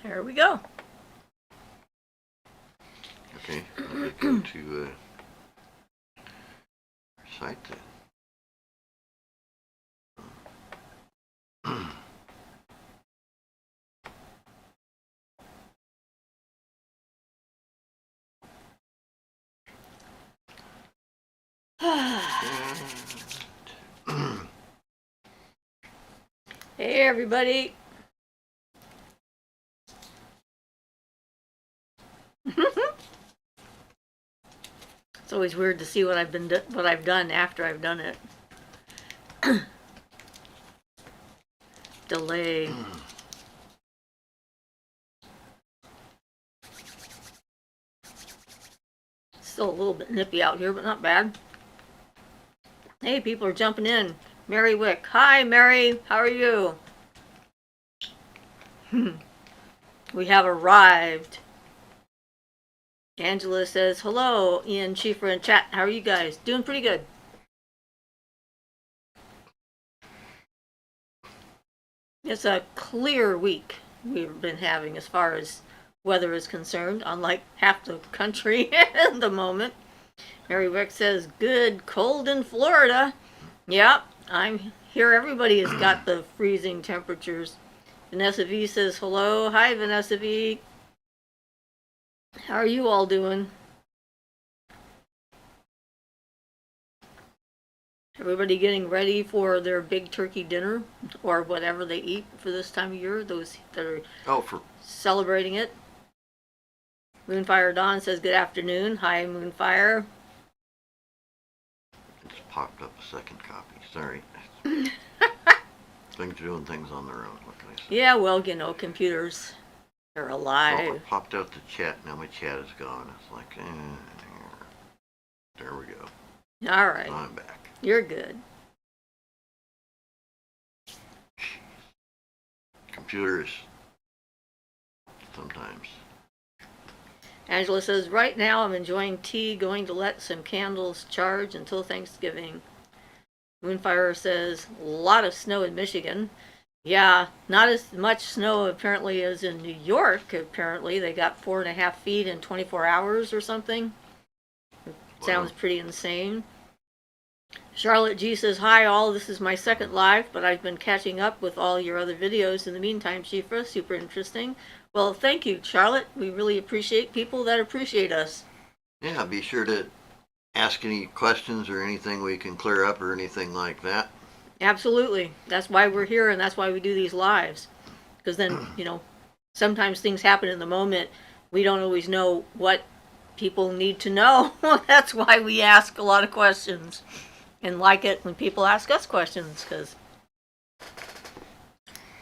There we go. Okay, let me go to site then. Hey everybody. It's always weird to see what I've done after I've done it. Delay. Still a little bit nippy out here, but not bad. Hey, people are jumping in. Mary Wick. Hi, Mary. How are you? We have arrived. Angela says, hello, Ian, Siofra, in chat. How are you guys? Doing pretty good. It's a clear week we've been having as far as weather is concerned, unlike half the country at the moment. Mary Wick says, good, cold in Florida. Yep, I'm here. Everybody has got the freezing temperatures. Vanessa V says, hello. Hi, Vanessa V. How are you all doing? Everybody getting ready for their big turkey dinner or whatever they eat for this time of year, those that are celebrating it. Moonfire Dawn says, good afternoon. Hi, Moonfire. It's popped up a second copy. Sorry. Things doing things on their own. What can I say? Yeah, well, you know, computers, they're alive. Oh, it popped out the chat. Now my chat is gone. It's like, there we go. All right. So I'm back. You're good. Computers. Sometimes. Angela says, right now I'm enjoying tea, going to let some candles charge until Thanksgiving. Moonfire says, a lot of snow in Michigan. Yeah, not as much snow apparently as in New York. Apparently they got 4.5 feet in 24 hours or something. Sounds pretty insane. Charlotte G says, hi all, this is my second live, but I've been catching up with all your other videos in the meantime, Siofra. Super interesting. Well, thank you, Charlotte. We really appreciate people that appreciate us. Yeah, be sure to ask any questions or anything we can clear up or anything like that. Absolutely. That's why we're here, and that's why we do these lives. Because then, you know, sometimes things happen in the moment. We don't always know what people need to know. That's why we ask a lot of questions. And like it when people ask us questions, because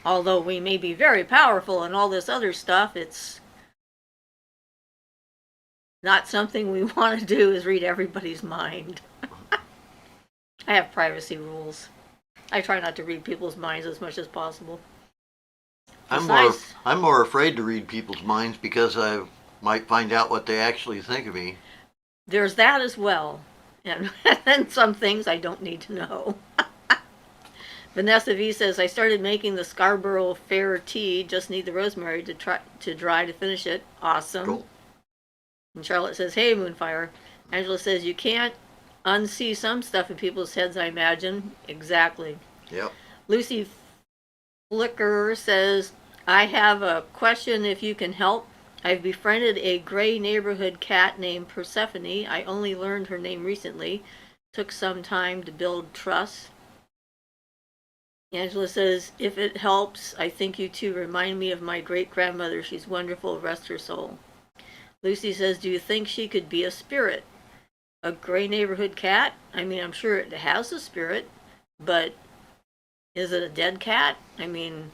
although we may be very powerful and all this other stuff, it's not something we want to do is read everybody's mind. I have privacy rules. I try not to read people's minds as much as possible. I'm more afraid to read people's minds because I might find out what they actually think of me. There's that as well. And some things I don't need to know. Vanessa V says, I started making the Scarborough Fair tea, just need the rosemary to dry to finish it. Awesome. Cool. And Charlotte says, hey, Moonfire. Angela says, you can't unsee some stuff in people's heads, I imagine. Exactly. Yep. Lucy Flicker says, I have a question if you can help. I've befriended a gray neighborhood cat named Persephone. I only learned her name recently. Took some time to build trust. Angela says, if it helps, I think you two remind me of my great-grandmother. She's wonderful, rest her soul. Lucy says, do you think she could be a spirit? A gray neighborhood cat? I mean, I'm sure it has a spirit, but is it a dead cat? I mean,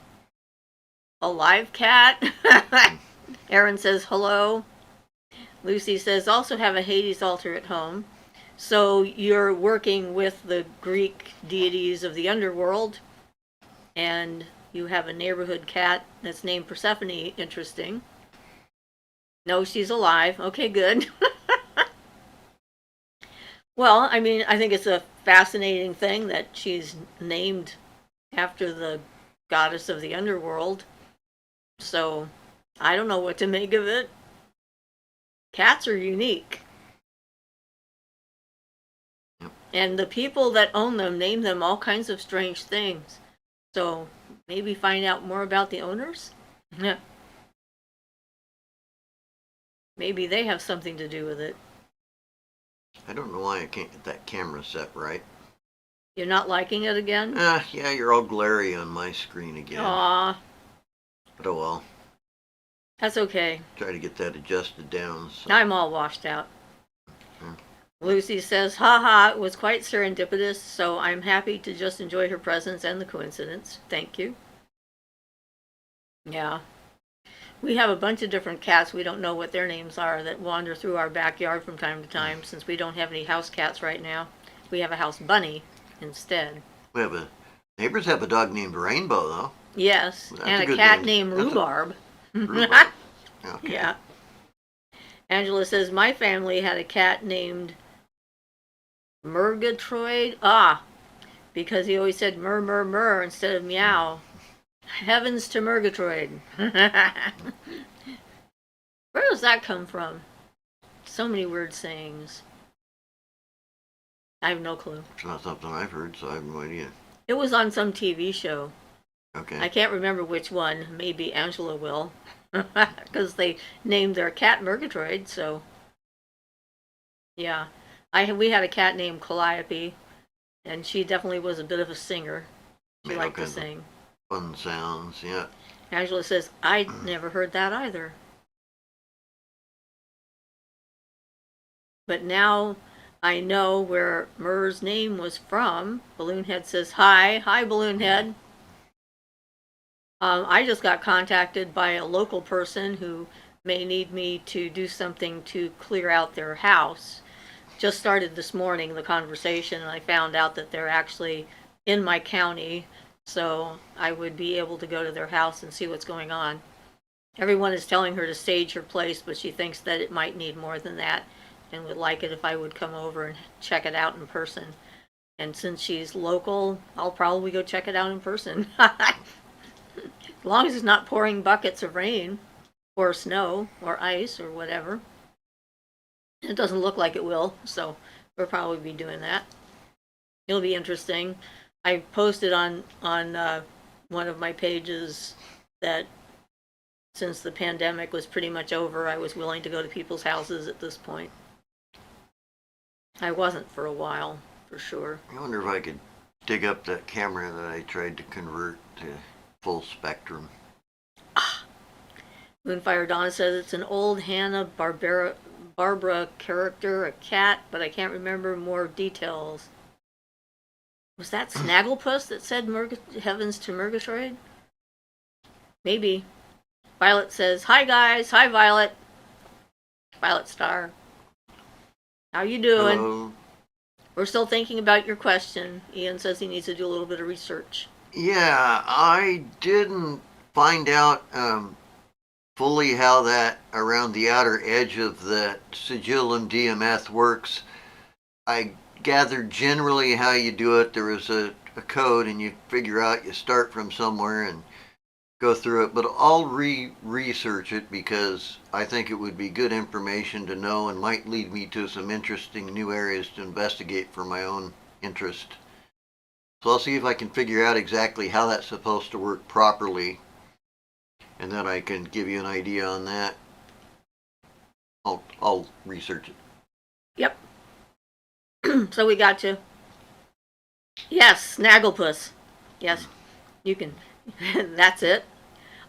a live cat? Aaron says, hello. Lucy says, also have a Hades altar at home. So you're working with the Greek deities of the underworld, and you have a neighborhood cat that's named Persephone. Interesting. No, she's alive. Okay, good. Well, I mean, I think it's a fascinating thing that she's named after the goddess of the underworld. So I don't know what to make of it. Cats are unique. Yep. And the people that own them name them all kinds of strange things. So maybe find out more about the owners? Yeah. Maybe they have something to do with it. I don't know why I can't get that camera set right. You're not liking it again? Yeah, you're all glary on my screen again. Aw. But oh well. That's okay. Try to get that adjusted down. So. I'm all washed out. Hmm. Lucy says, haha, it was quite serendipitous, so I'm happy to just enjoy her presence and the coincidence. Thank you. Yeah. We have a bunch of different cats, we don't know what their names are, that wander through our backyard from time to time, since we don't have any house cats right now. We have a house bunny instead. Neighbors have a dog named Rainbow, though. Yes, That's and a a good cat name. named Rhubarb. Rhubarb. Okay. Yeah. Angela says, my family had a cat named Murgatroyd. Because he always said mur, mur, mur instead of meow. Heavens to Murgatroyd. Where does that come from? So many weird sayings. I have no clue. It's not something I've heard, so I have no idea. It was on some TV show. Okay. I can't remember which one. Maybe Angela will. Because they named their cat Murgatroyd, so. Yeah. We had a cat named Calliope, and she definitely was a bit of a singer. She liked to sing. Fun sounds, yeah. Angela says, I never heard that either. But now I know where Mur's name was from. Balloonhead says, hi. Hi, Balloonhead. I just got contacted by a local person who may need me to do something to clear out their house. Just started this morning, the conversation, and I found out that they're actually in my county, so I would be able to go to their house and see what's going on. Everyone is telling her to stage her place, but she thinks that it might need more than that and would like it if I would come over and check it out in person. And since she's local, I'll probably go check it out in person. As long as it's not pouring buckets of rain or snow or ice or whatever. It doesn't look like it will, so we'll probably be doing that. It'll be interesting. I posted on one of my pages that since the pandemic was pretty much over, I was willing to go to people's houses at this point. I wasn't for a while, for sure. I wonder if I could dig up that camera that I tried to convert to full spectrum. Moonfire Donna says it's an old Hanna-Barbera character, a cat, but I can't remember more details. Was that Snagglepuss that said Heavens to Murgatroyd? Maybe. Violet says, hi guys, hi Violet. Violet Star. How you doing? Hello. We're still thinking about your question. Ian says he needs to do a little bit of research. Yeah, I didn't find out fully how that around the outer edge of that sigillum DMF works. I gathered generally how you do it. There was a code and you figure out you start from somewhere and go through it, but I'll research it because I think it would be good information to know and might lead me to some interesting new areas to investigate for my own interest. So I'll see if I can figure out exactly how that's supposed to work properly, and then I can give you an idea on that. I'll research it. Yep. So we got you. Yes, Snagglepuss. Yes, you can. That's it.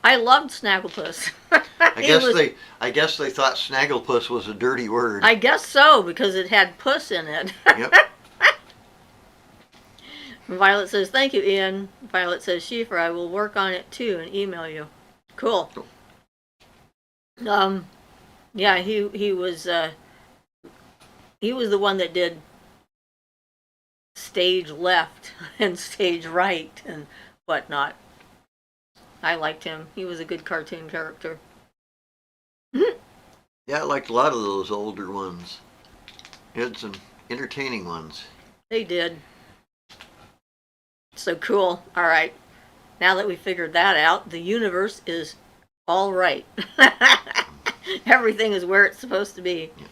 I loved Snagglepuss. I guess they thought Snagglepuss was a dirty word. I guess so, because it had puss in it. Yep. Violet says, thank you, Ian. Violet says, Siofra, I will work on it too and email you. Cool. Yeah, he was the one that did stage left and stage right and whatnot. I liked him. He was a good cartoon character. Yeah, I liked a lot of those older ones. You had some entertaining ones. They did. So cool. All right. Now that we figured that out, the universe is all right. Everything is where it's supposed to be. Yeah.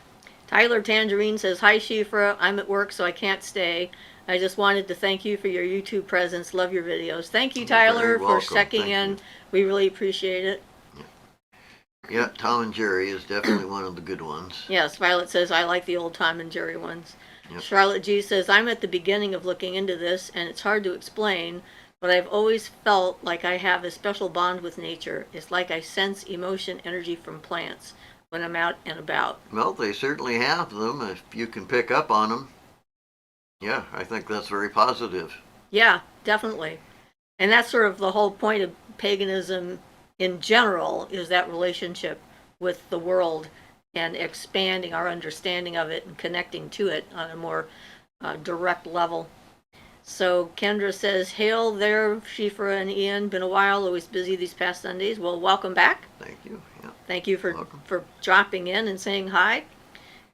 Tyler Tangerine says, hi, Siofra. I'm at work, so I can't stay. I just wanted to thank you for your YouTube presence. Love your videos. Thank you, Tyler, for checking in. We really appreciate it. Yeah, Tom and Jerry is definitely one of the good ones. Yes, Violet says, I like the old Tom and Jerry ones. Yep. Charlotte G says, I'm at the beginning of looking into this, and it's hard to explain, but I've always felt like I have a special bond with nature. It's like I sense emotion energy from plants when I'm out and about. Well, they certainly have them if you can pick up on them. Yeah, I think that's very positive. Yeah, definitely. And that's sort of the whole point of paganism in general, is that relationship with the world and expanding our understanding of it and connecting to it on a more direct level. So Kendra says, hail there, Siofra and Ian. Been a while, always busy these past Sundays. Well, welcome back. Thank you. Yeah. Thank you for dropping in and saying hi.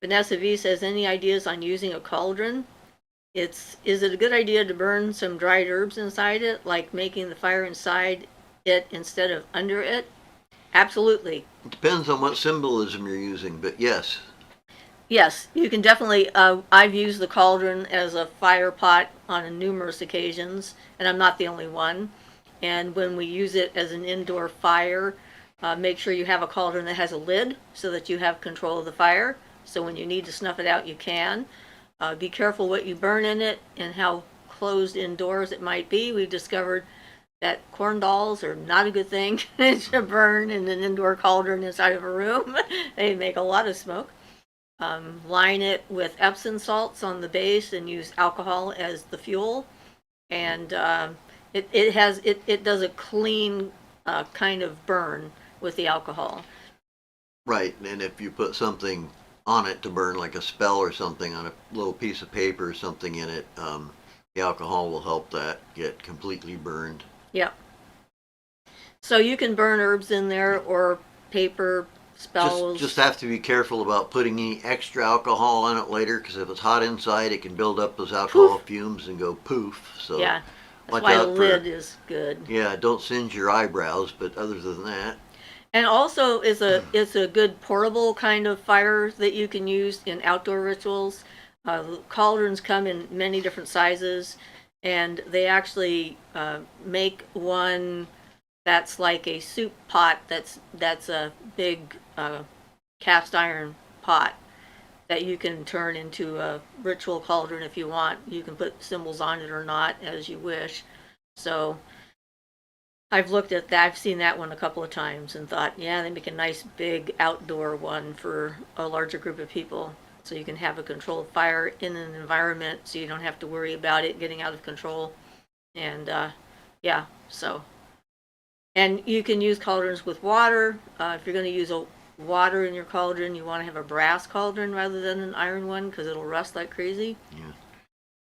Vanessa V says, any ideas on using a cauldron? Is it a good idea to burn some dried herbs inside it, like making the fire inside it instead of under it? Absolutely. It depends on what symbolism you're using, but yes. Yes, you can definitely. I've used the cauldron as a fire pot on numerous occasions, and I'm not the only one. And when we use it as an indoor fire, make sure you have a cauldron that has a lid so that you have control of the fire. So when you need to snuff it out, you can. Be careful what you burn in it and how closed indoors it might be. We've discovered that corn dolls are not a good thing to burn in an indoor cauldron inside of a room. They make a lot of smoke. Line it with Epsom salts on the base and use alcohol as the fuel. And it does a clean kind of burn with the alcohol. Right, and if you put something on it to burn, like a spell or something on a little piece of paper or something in it, the alcohol will help that get completely burned. Yep. So you can burn herbs in there or paper spells. Just have to be careful about putting any extra alcohol on it later, because if it's hot inside, it can build up those alcohol fumes and go poof. So yeah, that's why the lid is good. Yeah, don't singe your eyebrows, but other than that. And also, it's a good portable kind of fire that you can use in outdoor rituals. Cauldrons come in many different sizes, and they actually make one that's like a soup pot. That's a big cast iron pot that you can turn into a ritual cauldron if you want. You can put symbols on it or not, as you wish. So I've looked at that. I've seen that one a couple of times and thought, yeah, they make a nice big outdoor one for a larger group of people. So you can have a controlled fire in an environment so you don't have to worry about it getting out of control. And yeah, so. And you can use cauldrons with water. If you're going to use water in your cauldron, you want to have a brass cauldron rather than an iron one, because it'll rust like crazy. Yeah.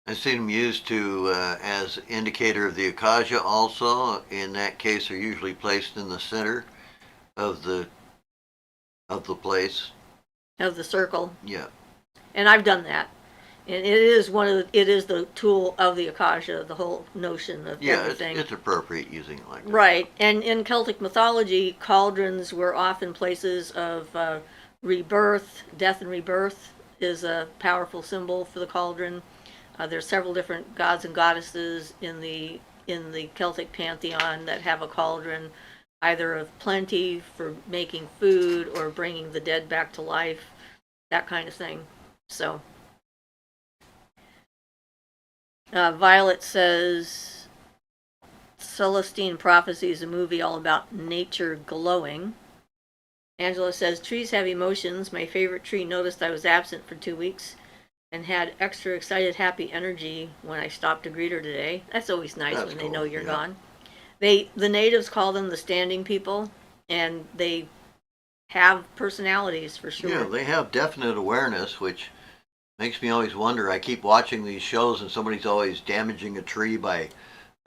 I've seen them used to as indicator of the Akasha also. In that case, they're usually placed in the center of the place. Of the circle. Yeah. And I've done that. And it is the tool of the Akasha, the whole notion of everything. Yeah, it's appropriate using it like that. Right. And in Celtic mythology, cauldrons were often places of rebirth. Death and rebirth is a powerful symbol for the cauldron. There's several different gods and goddesses in the Celtic pantheon that have a cauldron, either of plenty for making food or bringing the dead back to life, that kind of thing. So, Violet says, Celestine Prophecy is a movie all about nature glowing. Angela says, trees have emotions. My favorite tree noticed I was absent for 2 weeks and had extra excited, happy energy when I stopped to greet her today. That's always nice. That's when cool. They know you're gone. The natives call them the standing people, and they have personalities for sure. Yeah, they have definite awareness, which makes me always wonder. I keep watching these shows, and somebody's always damaging a tree by,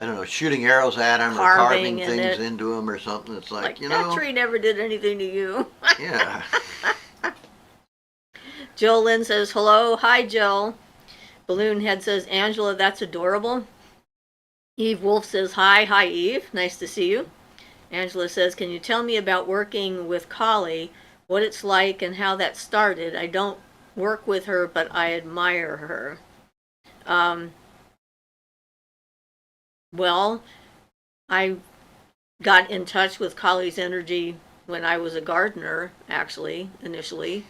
I don't know, shooting arrows at them or carving things into them or something. It's like, you know, that tree never did anything to you. Yeah. Jill Lynn says, hello. Hi, Jill. Balloon Head says, Angela, that's adorable. Eve Wolf says, hi. Hi, Eve. Nice to see you. Angela says, can you tell me about working with Kali, what it's like and how that started? I don't work with her, but I admire her. Well, I got in touch with Kali's energy when I was a gardener, actually, initially.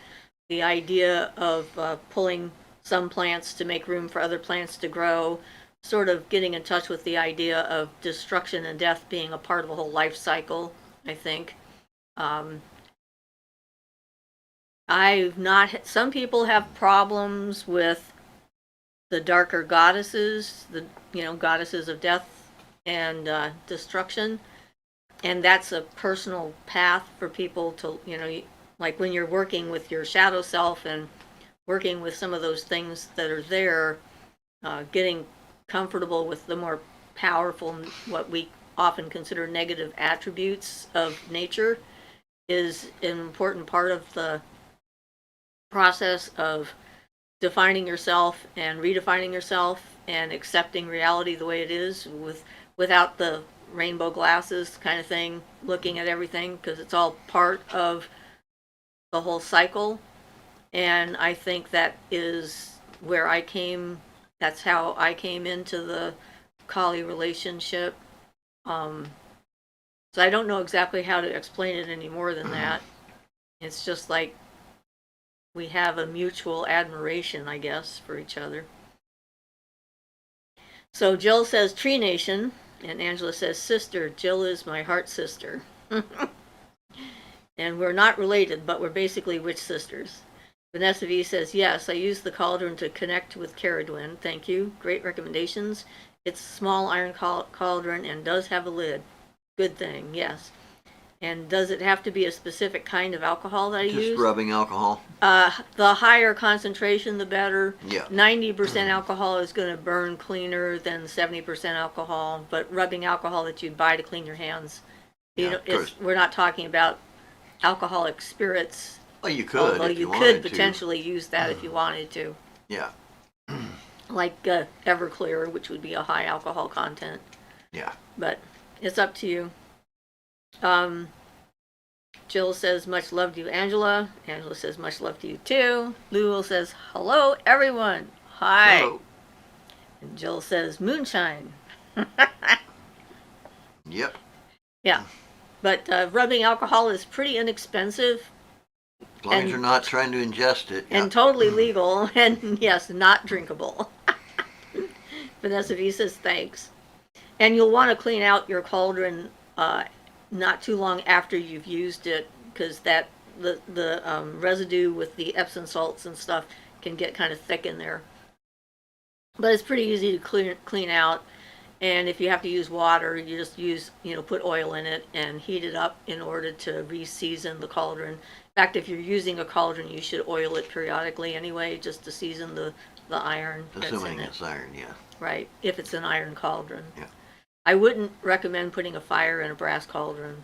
The idea of pulling some plants to make room for other plants to grow, sort of getting in touch with the idea of destruction and death being a part of the whole life cycle, I think. Some people have problems with the darker goddesses, the goddesses of death and destruction, and that's a personal path for people to, like when you're working with your shadow self and working with some of those things that are there, getting comfortable with the more powerful, what we often consider negative attributes of nature, is an important part of the process of defining yourself and redefining yourself and accepting reality the way it is, without the rainbow glasses kind of thing, looking at everything, because it's all part of the whole cycle. And I think that is where that's how I came into the Kali relationship. So I don't know exactly how to explain it any more than that. It's just like we have a mutual admiration, I guess, for each other. So Jill says Tree Nation, and Angela says sister. Jill is my heart sister. And we're not related, but we're basically witch sisters. Vanessa V says, yes, I use the cauldron to connect with Caradwin. Thank you. Great recommendations. It's a small iron cauldron and does have a lid. Good thing, yes. And does it have to be a specific kind of alcohol that I use? Just rubbing alcohol. The higher concentration, the better. Yeah. 90% alcohol is going to burn cleaner than 70% alcohol, but rubbing alcohol that you'd buy to clean your hands. Yeah, We're not talking about alcoholic spirits. Well, you could. Although if you could potentially use that if you wanted to. Yeah. Like Everclear, which would be a high alcohol content. Yeah. But it's up to you. Jill says, much love to you, Angela. Angela says, much love to you, too. Lou says, hello, everyone. Hi. Hello. And Jill says, moonshine. Yep. Yeah. But rubbing alcohol is pretty inexpensive. As long as you're not trying to ingest it. And totally legal. And, yes, not drinkable. Vanessa V says, thanks. And you'll want to clean out your cauldron not too long after you've used it, because the residue with the Epsom salts and stuff can get kind of thick in there. But it's pretty easy to clean out. And if you have to use water, you just put oil in it and heat it up in order to re-season the cauldron. In fact, if you're using a cauldron, you should oil it periodically anyway, just to season the iron that's Assuming in it. it's iron, yeah. Right, if it's an iron cauldron. Yeah. I wouldn't recommend putting a fire in a brass cauldron.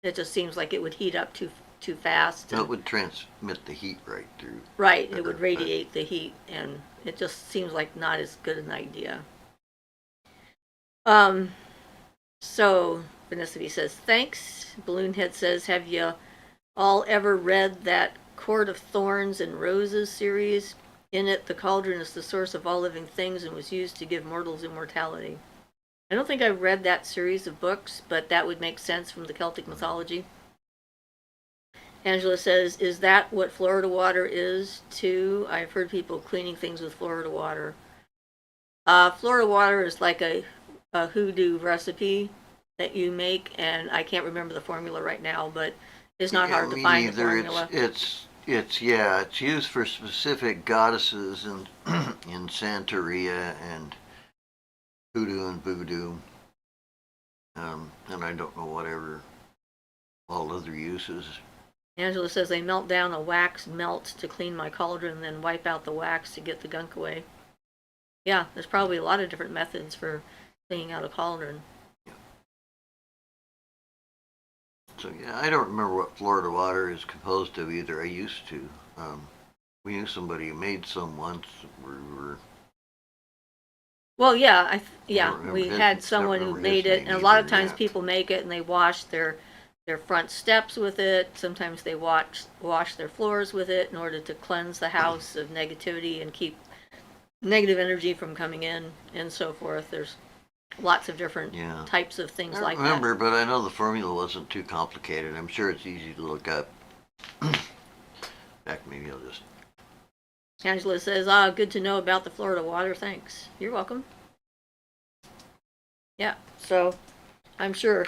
It just seems like it would heat up too fast. No, it would transmit the heat right through. Right, it would radiate the heat, and it just seems like not as good an idea. So Vanessa V says, thanks. Balloonhead says, have you all ever read that Court of Thorns and Roses series? In it, the cauldron is the source of all living things and was used to give mortals immortality. I don't think I've read that series of books, but that would make sense from the Celtic mythology. Angela says, is that what Florida water is, too? I've heard people cleaning things with Florida water. Florida water is like a hoodoo recipe that you make, and I can't remember the formula right now, but it's not hard to find the formula. It's used for specific goddesses in Santeria and hoodoo and voodoo, and I don't know whatever all other uses. Angela says they melt down a wax melt to clean my cauldron and then wipe out the wax to get the gunk away. Yeah, there's probably a lot of different methods for cleaning out a cauldron. Yeah. So yeah, I don't remember what Florida water is composed of either. I used to. We knew somebody who made some once. We were Well, yeah, don't remember we his- had don't someone who remember made his it, name and a lot of either, times yeah. people make it and they wash their front steps with it. Sometimes they wash their floors with it in order to cleanse the house of negativity and keep negative energy from coming in and so forth. There's lots of different Yeah. types of things I like remember, but I know the formula wasn't too complicated. I'm sure it's easy to look up. In fact, maybe I'll just. that. Angela says, good to know about the Florida water. Thanks. You're welcome. Yeah, so I'm sure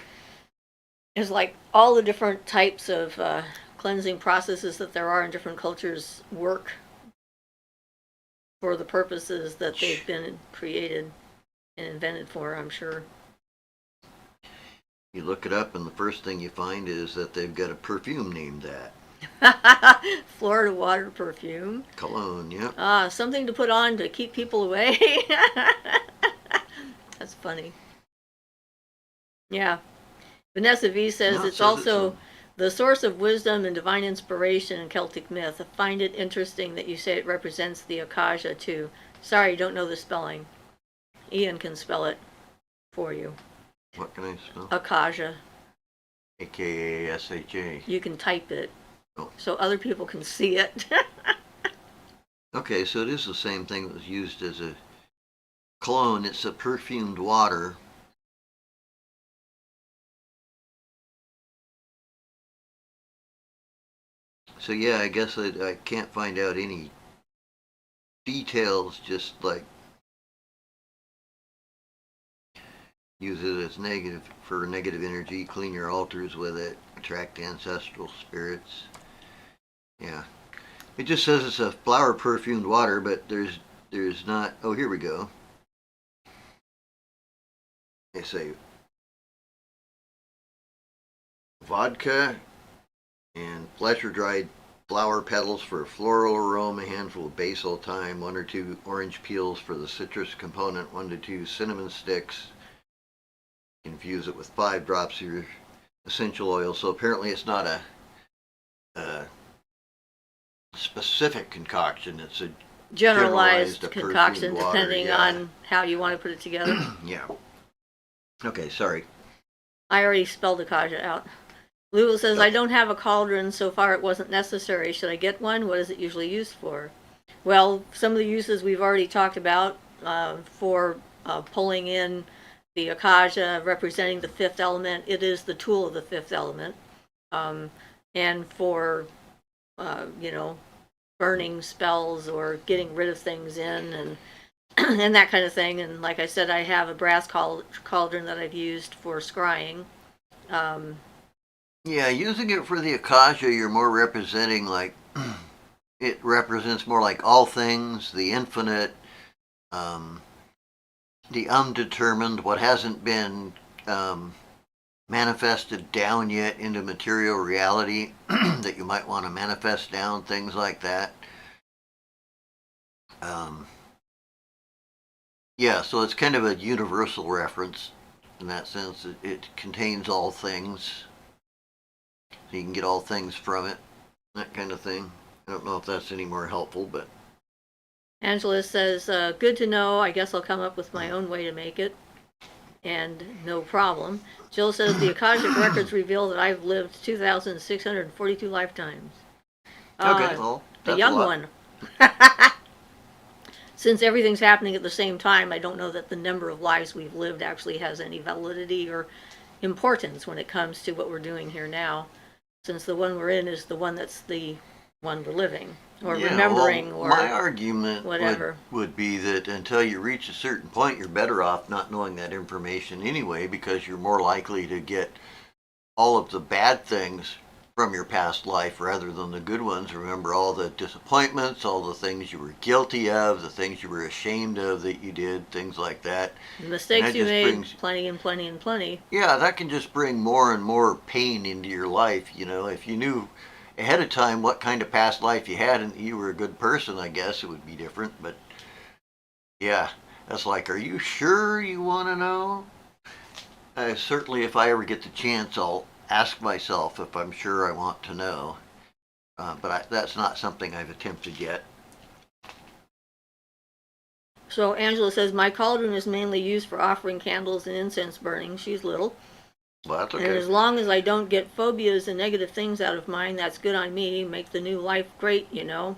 it's like all the different types of cleansing processes that there are in different cultures work for the purposes that they've been created and invented for, I'm sure. You look it up, and the first thing you find is that they've got a perfume named that. Florida water perfume. Cologne, yep. Something to put on to keep people away. That's funny. Yeah. Vanessa V says No, it it's says also the source of wisdom and divine inspiration in Celtic myth. I find it interesting that you say it represents the Acacia too. Sorry, don't know the spelling. Ian can spell it for you. What can I spell? Acacia. A-K-A-S-H-A. You can type it Oh. so other people can see it. Okay, so it is the same thing that was used as a cologne. It's a perfumed water. So yeah, I guess I can't find out any details, just like use it as negative for negative energy, clean your altars with it, attract ancestral spirits. Yeah. It just says it's a flower perfumed water, but there's not. Oh, here we go. They say vodka and flesh or dried flower petals for a floral aroma, a handful of basil, thyme, 1 or 2 orange peels for the citrus component, 1 to 2 cinnamon sticks. Infuse it with 5 drops of your essential oil. So apparently it's not a specific concoction. It's a Generalized concoction water, depending on how you want to put it together. Yeah. Okay, sorry. I already spelled Acacia out. Lulu says, Okay. I don't have a cauldron. So far it wasn't necessary. Should I get one? What is it usually used for? Well, some of the uses we've already talked about for pulling in the Acacia representing the fifth element. It is the tool of the fifth element. And for, burning spells or getting rid of things in and and that kind of thing. And like I said, I have a brass cauldron that I've used for scrying. Yeah, using it for the Acacia, you're more representing like it represents more like all things, the infinite, the undetermined, what hasn't been manifested down yet into material reality that you might want to manifest down, things like that. Yeah, so it's kind of a universal reference in that sense. It contains all things, so you can get all things from it, that kind of thing. I don't know if that's any more helpful, but Angela says, good to know. I guess I'll come up with my own way to make it. And no problem. Jill says, the Akashic records reveal that I've lived 2,642 lifetimes. okay, well, The that's young a lot. one. Since everything's happening at the same time, I don't know that the number of lives we've lived actually has any validity or importance when it comes to what we're doing here now, since the one we're in is the one that's the one we're living or Yeah, remembering well, or my argument whatever. would be that until you reach a certain point, you're better off not knowing that information anyway, because you're more likely to get all of the bad things from your past life rather than the good ones. Remember all the disappointments, all the things you were guilty of, the things you were ashamed of that you did, things like that. The mistakes that you just made, brings- plenty and plenty and plenty. Yeah, that can just bring more and more pain into your life. You know, if you knew ahead of time what kind of past life you had and you were a good person, I guess it would be different. But yeah, that's like, are you sure you want to know? Certainly, if I ever get the chance, I'll ask myself if I'm sure I want to know. But that's not something I've attempted yet. So Angela says, my cauldron is mainly used for offering candles and incense burning. She's little. Well, that's okay. And as long as I don't get phobias and negative things out of mine, that's good on me. Make the new life great, you know.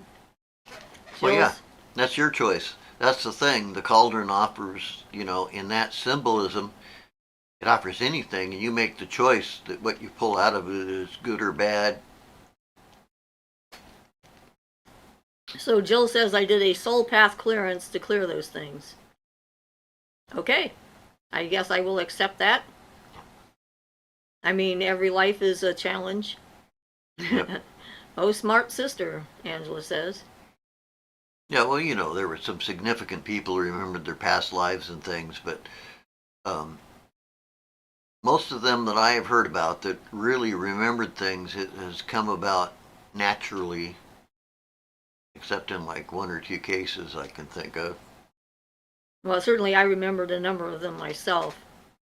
Well, yeah, that's your choice. That's the thing. The cauldron offers, you know, in that symbolism, it offers anything, and you make the choice that what you pull out of it is good or bad. So Jill says I did a soul path clearance to clear those things. Okay, I guess I will accept that. I mean, every life is a challenge. Yep. Oh, smart sister, Angela says. Yeah, well, you know, there were some significant people who remembered their past lives and things, but most of them that I have heard about that really remembered things, it has come about naturally, except in like one or two cases I can think of. Well, certainly I remembered a number of them myself.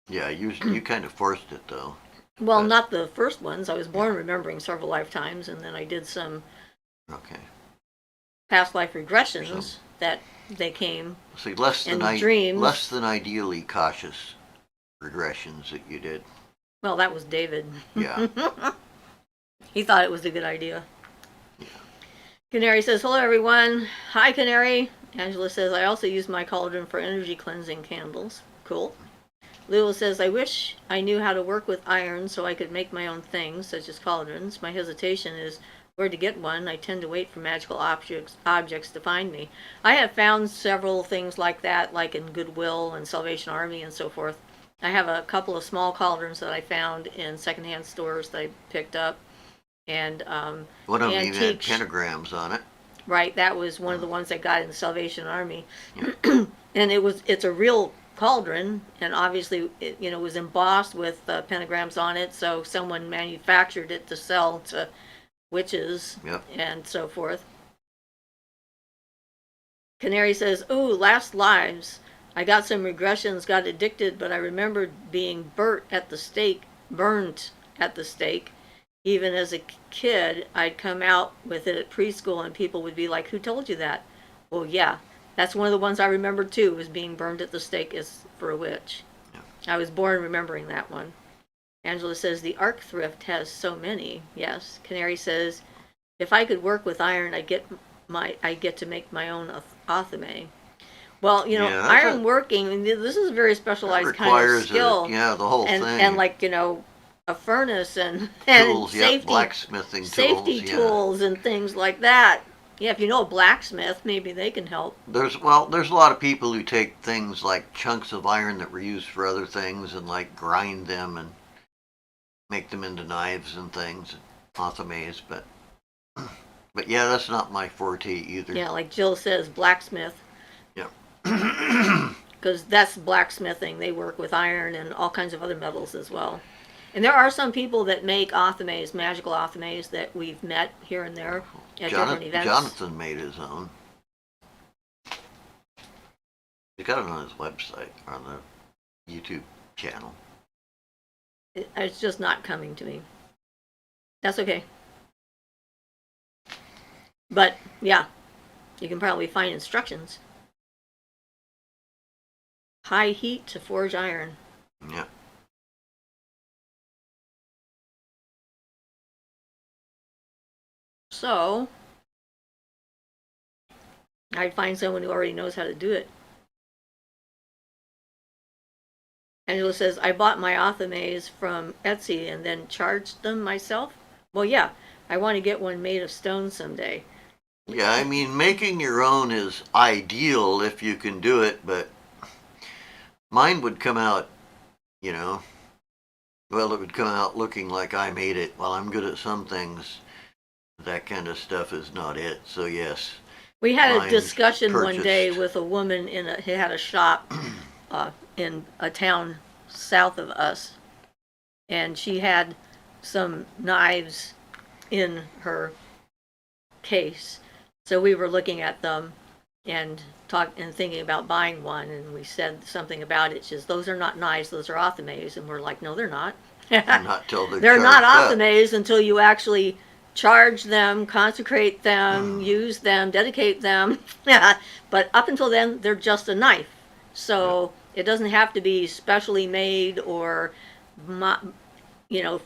Yeah, you kind of forced it, though. Well, but not the first ones. I was born remembering several lifetimes, and then I did some past life regressions that they came. See, less than dreams. Less than ideally cautious regressions that you did. Well, that was David. Yeah. He thought it was a good idea. Yeah. Canary says, hello, everyone. Hi, Canary. Angela says, I also use my cauldron for energy cleansing candles. Cool. Lula says, I wish I knew how to work with iron so I could make my own things, such as cauldrons. My hesitation is where to get one. I tend to wait for magical objects to find me. I have found several things like that, like in Goodwill and Salvation Army and so forth. I have a couple of small cauldrons that I found in secondhand stores that I picked up. And one of them even had pentagrams on it. Right, that was one of the ones I got in the Salvation Army. Yeah. And it's a real cauldron, and obviously it, you know, was embossed with pentagrams on it, so someone manufactured it to sell to witches. Yep. And so forth. Canary says, ooh, last lives. I got some regressions, got addicted, but I remembered being burnt at the stake. Even as a kid, I'd come out with it at preschool, and people would be like, who told you that? Well, yeah. That's one of the ones I remembered, too, was being burned at the stake as for a witch. Yeah. I was born remembering that one. Angela says, the Arc Thrift has so many. Yes. Canary says, if I could work with iron, I get to make my own athame. Well, you know, iron working, this is a very specialized kind of skill. The whole thing. And like, you know, a furnace and tools, safety, blacksmithing safety tools and things like that. Yeah, if you know a blacksmith, maybe they can help. There's a lot of people who take things like chunks of iron that were used for other things and like grind them and make them into knives and things, athames, but yeah, that's not my forte either. Yeah, like Jill says, blacksmith. Yeah. Because that's blacksmithing. They work with iron and all kinds of other metals as well. And there are some people that make athames, magical athames, that we've met here and there at different events. Jonathan made his own. He's got it on his website, on the YouTube channel. It's just not coming to me. That's okay. But, yeah, you can probably find instructions. High heat to forge iron. Yeah. So, I'd find someone who already knows how to do it. Angela says, I bought my athames from Etsy and then charged them myself. Well, yeah, I want to get one made of stone someday. Yeah, I mean, making your own is ideal if you can do it, but mine would come out, you know, well, it would come out looking like I made it. While I'm good at some things, that kind of stuff is not it. So yes, we had a discussion one day with a woman who had a shop in a town south of us, and she had some knives in her case. So we were looking at them and thinking about buying one, and we said something about it. She says, those are not knives, those are athames. And we're like, no, they're not. Not till they're not athames until you actually charge them, consecrate them, use them, dedicate them. But up until then, they're just a knife. So it doesn't have to be specially made or,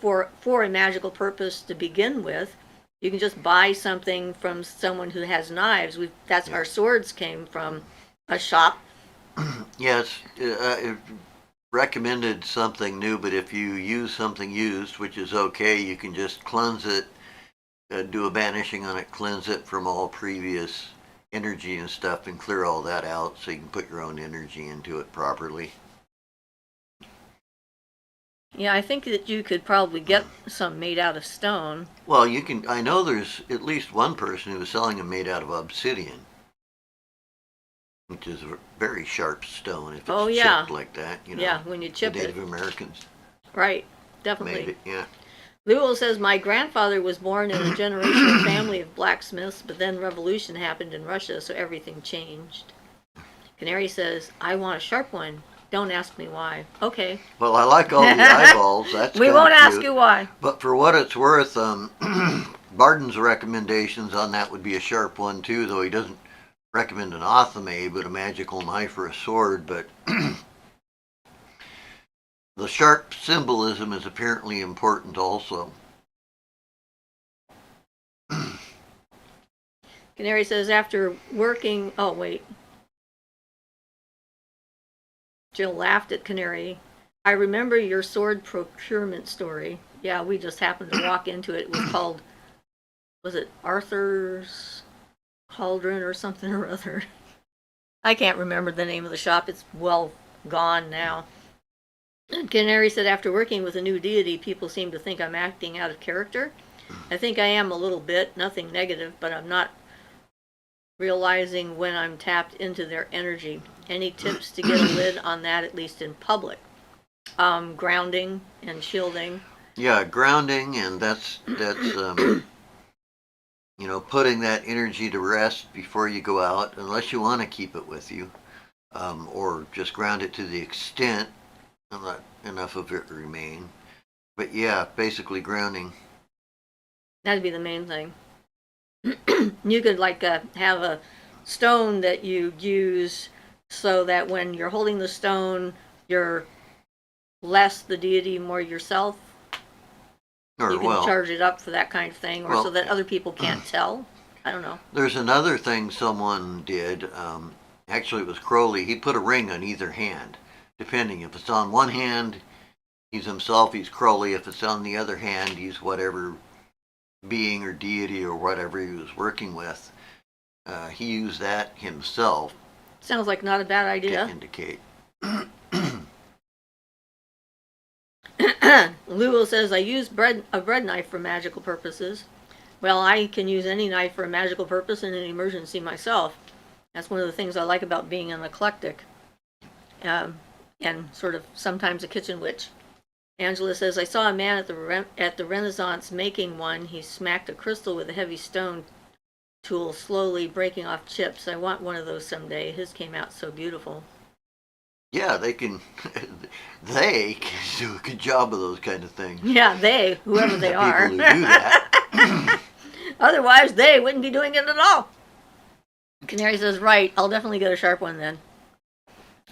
for a magical purpose to begin with. You can just buy something from someone who has knives. That's our swords came from a shop. Yes, it recommended something new, but if you use something used, which is okay, you can just cleanse it, do a banishing on it, cleanse it from all previous energy and stuff, and clear all that out so you can put your own energy into it properly. Yeah, I think that you could probably get some made out of stone. Well, you can. I know there's at least one person who was selling them made out of obsidian, which is a very sharp stone if it's chipped like that. Yeah, when you chip the Native Americans. Right, definitely. Made it, yeah. Lewell says, my grandfather was born in a generational family of blacksmiths, but then revolution happened in Russia, so everything changed. Canary says, I want a sharp one. Don't ask me why. Okay. Well, I like all the eyeballs. That's we won't ask cute. you why. But for what it's worth, Barden's recommendations on that would be a sharp one too, though he doesn't recommend an othame, but a magical knife or a sword. But the sharp symbolism is apparently important also. Canary says, after working... Oh, wait. Jill laughed at Canary. I remember your sword procurement story. Yeah, we just happened to walk into it. It was called... Was it Arthur's Cauldron or something or other? I can't remember the name of the shop. It's well gone now. And Canary said, after working with a new deity, people seem to think I'm acting out of character. I think I am a little bit, nothing negative, but I'm not realizing when I'm tapped into their energy. Any tips to get a lid on that, at least in public? Grounding and shielding. Yeah, grounding, and that's putting that energy to rest before you go out, unless you want to keep it with you, or just ground it to the extent and let enough of it remain. But yeah, basically grounding. That'd be the main thing. You could have a stone that you use so that when you're holding the stone, you're less the deity, more yourself. Or, you can charge it up for that kind of thing, or so that other people can't tell. I don't know. There's another thing someone did. Actually, it was Crowley. He put a ring on either hand, depending. If it's on one hand, he's himself, he's Crowley. If it's on the other hand, he's whatever being or deity or whatever he was working with. He used that himself. Sounds like not a bad idea. To indicate. Lewell says, I use a bread knife for magical purposes. Well, I can use any knife for a magical purpose in an emergency myself. That's one of the things I like about being an eclectic. And sort of sometimes a kitchen witch. Angela says, I saw a man at the Renaissance making one. He smacked a crystal with a heavy stone tool, slowly breaking off chips. I want one of those someday. His came out so beautiful. Yeah, they can do a good job of those kind of things. Yeah, whoever they are. People who do that. Otherwise, they wouldn't be doing it at all. Canary says, right, I'll definitely get a sharp one then.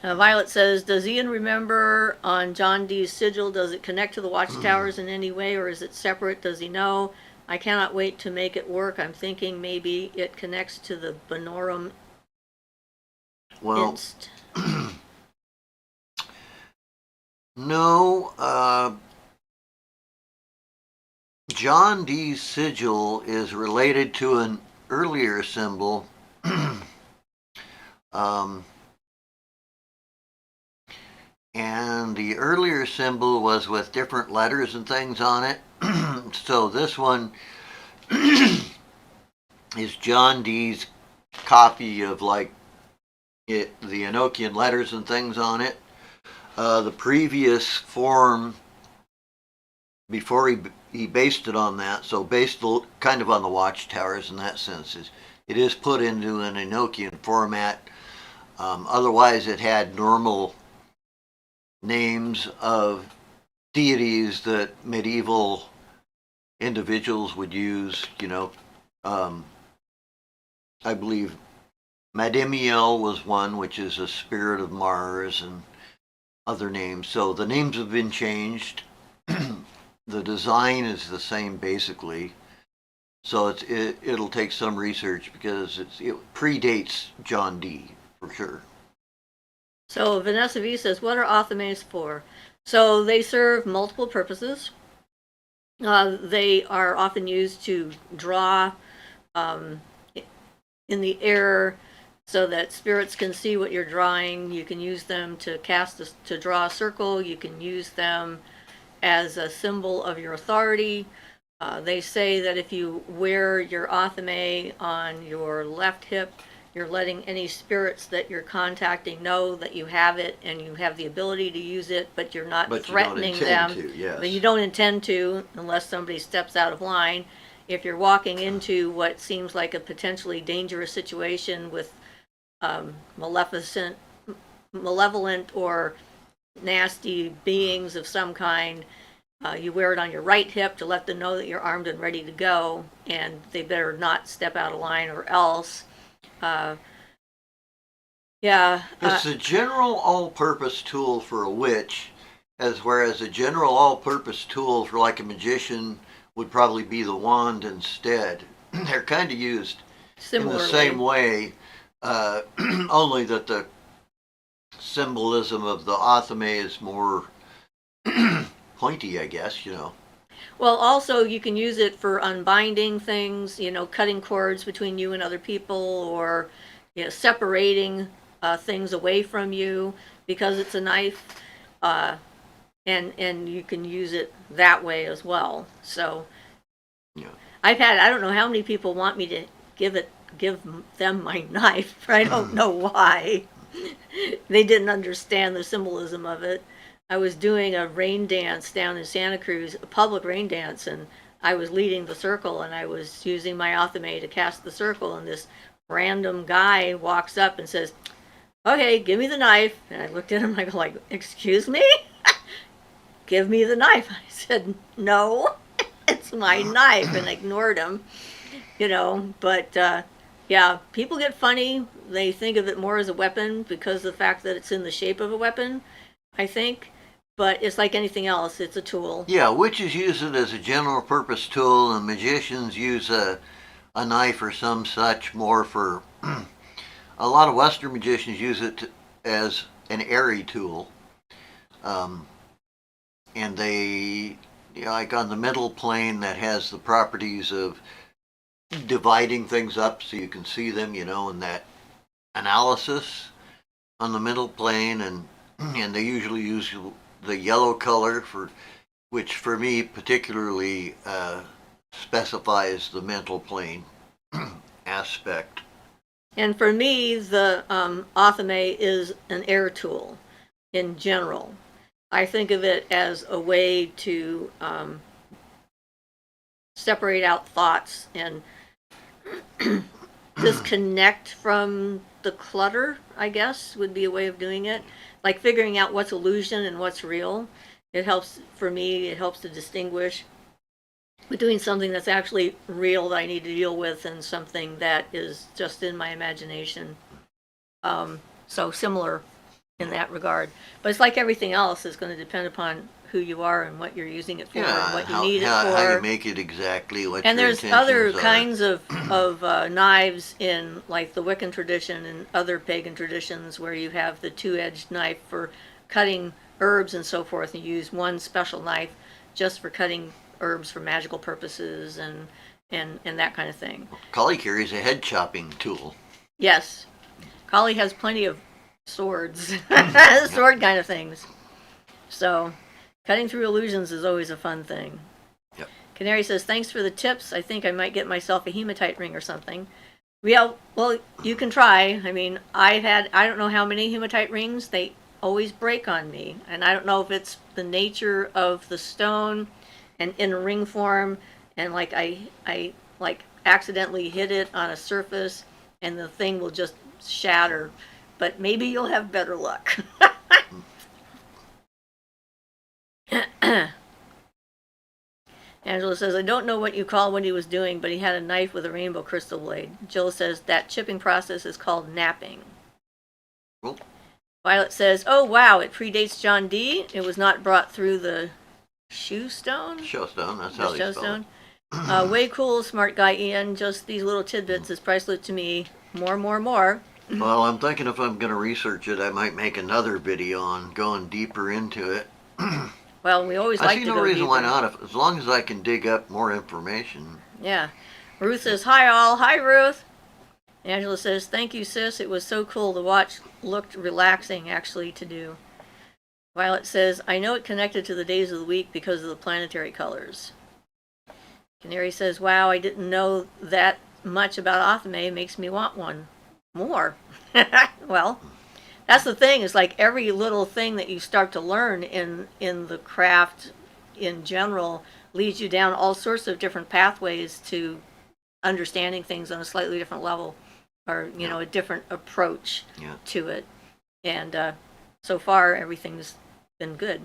Violet says, does Ian remember on John Dee's sigil, does it connect to the watchtowers in any way, or is it separate? Does he know? I cannot wait to make it work. I'm thinking maybe it connects to the Bonorum Inst. No, John Dee's sigil is related to an earlier symbol. And the earlier symbol was with different letters and things on it. So this one is John Dee's copy of the Enochian letters and things on it. The previous form, before he based it on that, so based kind of on the watchtowers in that sense, it is put into an Enochian format. Otherwise, it had normal names of deities that medieval individuals would use, I believe Mademiel was one, which is a spirit of Mars, and other names. So the names have been changed. The design is the same basically. So it'll take some research because it predates John Dee for sure. So Vanessa V says, what are Athames for? So they serve multiple purposes. They are often used to draw in the air so that spirits can see what you're drawing. You can use them to to draw a circle. You can use them as a symbol of your authority. They say that if you wear your Athame on your left hip, you're letting any spirits that you're contacting know that you have it and you have the ability to use it, but you're not threatening them. Yes. But you don't intend to unless somebody steps out of line. If you're walking into what seems like a potentially dangerous situation with malevolent or nasty beings of some kind, you wear it on your right hip to let them know that you're armed and ready to go, and they better not step out of line or else. It's a general all-purpose tool for a witch, whereas a general all-purpose tool for like a magician would probably be the wand instead. They're kind of used similarly. In the same way, only that the symbolism of the Athame is more pointy, I guess, Well, also you can use it for unbinding things, cutting cords between you and other people, or separating things away from you because it's a knife, and you can use it that way as well. So yeah. I don't know how many people want me to give them my knife. I don't know why. They didn't understand the symbolism of it. I was doing a rain dance down in Santa Cruz, a public rain dance, and I was leading the circle, and I was using my Athame to cast the circle, and this random guy walks up and says, "Okay, give me the knife." And I looked at him, I go like, "Excuse me? Give me the knife." I said, "No, it's my knife," and ignored him, but yeah, people get funny. They think of it more as a weapon because of the fact that it's in the shape of a weapon, I think. But it's like anything else, it's a tool. Yeah, witches use it as a general purpose tool, and magicians use a knife or some such more for. A lot of Western magicians use it as an airy tool. And they, like on the mental plane, that has the properties of dividing things up so you can see them, and that analysis on the mental plane, and they usually use the yellow color which for me particularly specifies the mental plane aspect. And for me, the Athame is an air tool in general. I think of it as a way to separate out thoughts and disconnect from the clutter, I guess, would be a way of doing it. Like figuring out what's illusion and what's real. It helps, for me, it helps to distinguish between something that's actually real that I need to deal with and something that is just in my imagination. So similar in that regard. But it's like everything else, is going to depend upon who you are and what you're using it for, and what you need it for. How you make it exactly, what and your there's other intentions are. kinds of knives in like the Wiccan tradition and other pagan traditions where you have the two-edged knife for cutting herbs and so forth, and you use one special knife just for cutting herbs for magical purposes and that kind of thing. Kali carries a head chopping tool. Yes. Kali has plenty of swords, sword kind of things. So cutting through illusions is always a fun thing. Yep. Canary says, thanks for the tips. I think I might get myself a hematite ring or something. Yeah, well, you can try. I mean, I don't know how many hematite rings. They always break on me. And I don't know if it's the nature of the stone and in ring form, and like I like accidentally hit it on a surface and the thing will just shatter. But maybe you'll have better luck. Angela says, I don't know what you call what he was doing, but he had a knife with a rainbow crystal blade. Jill says, that chipping process is called napping. Cool. Violet says, oh wow, it predates John Dee. It was not brought through the Showstone? Showstone, that's how they spell it. Way cool, smart guy Ian. Just these little tidbits is priceless to me. More. Well, I'm thinking if I'm going to research it, I might make another video on going deeper into it. Well, we always I like see to no go reason deeper. why not, as long as I can dig up more information. Yeah. Ruth says, hi all. Hi, Ruth. Angela says, thank you, sis. It was so cool to watch. Looked relaxing, actually, to do. Violet says, I know it connected to the days of the week because of the planetary colors. Canary says, wow, I didn't know that much about Athame. Makes me want one more. Well, that's the thing. It's like every little thing that you start to learn in the craft in general leads you down all sorts of different pathways to understanding things on a slightly different level, or a different approach to it. And so far everything's been good.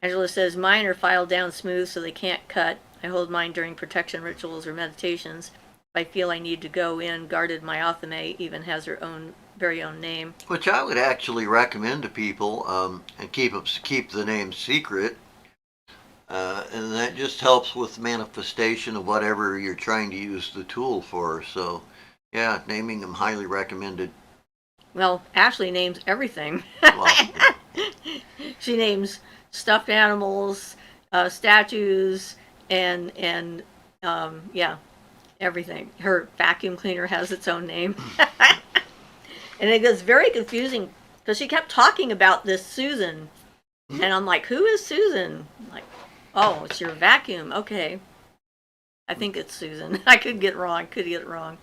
Angela says, mine are filed down smooth so they can't cut. I hold mine during protection rituals or meditations. If I feel I need to go in guarded, my Athame even has her own very own name. Which I would actually recommend to people, and keep the name secret. And that just helps with manifestation of whatever you're trying to use the tool for. So, yeah, naming them highly recommended. Well, Ashley names everything. Well, She names stuffed animals, statues, and everything. Her vacuum cleaner has its own name. And it gets very confusing because she kept talking about this Susan. And I'm like, who is Susan? I'm like, oh, it's your vacuum. Okay. I think it's Susan. I could get it wrong.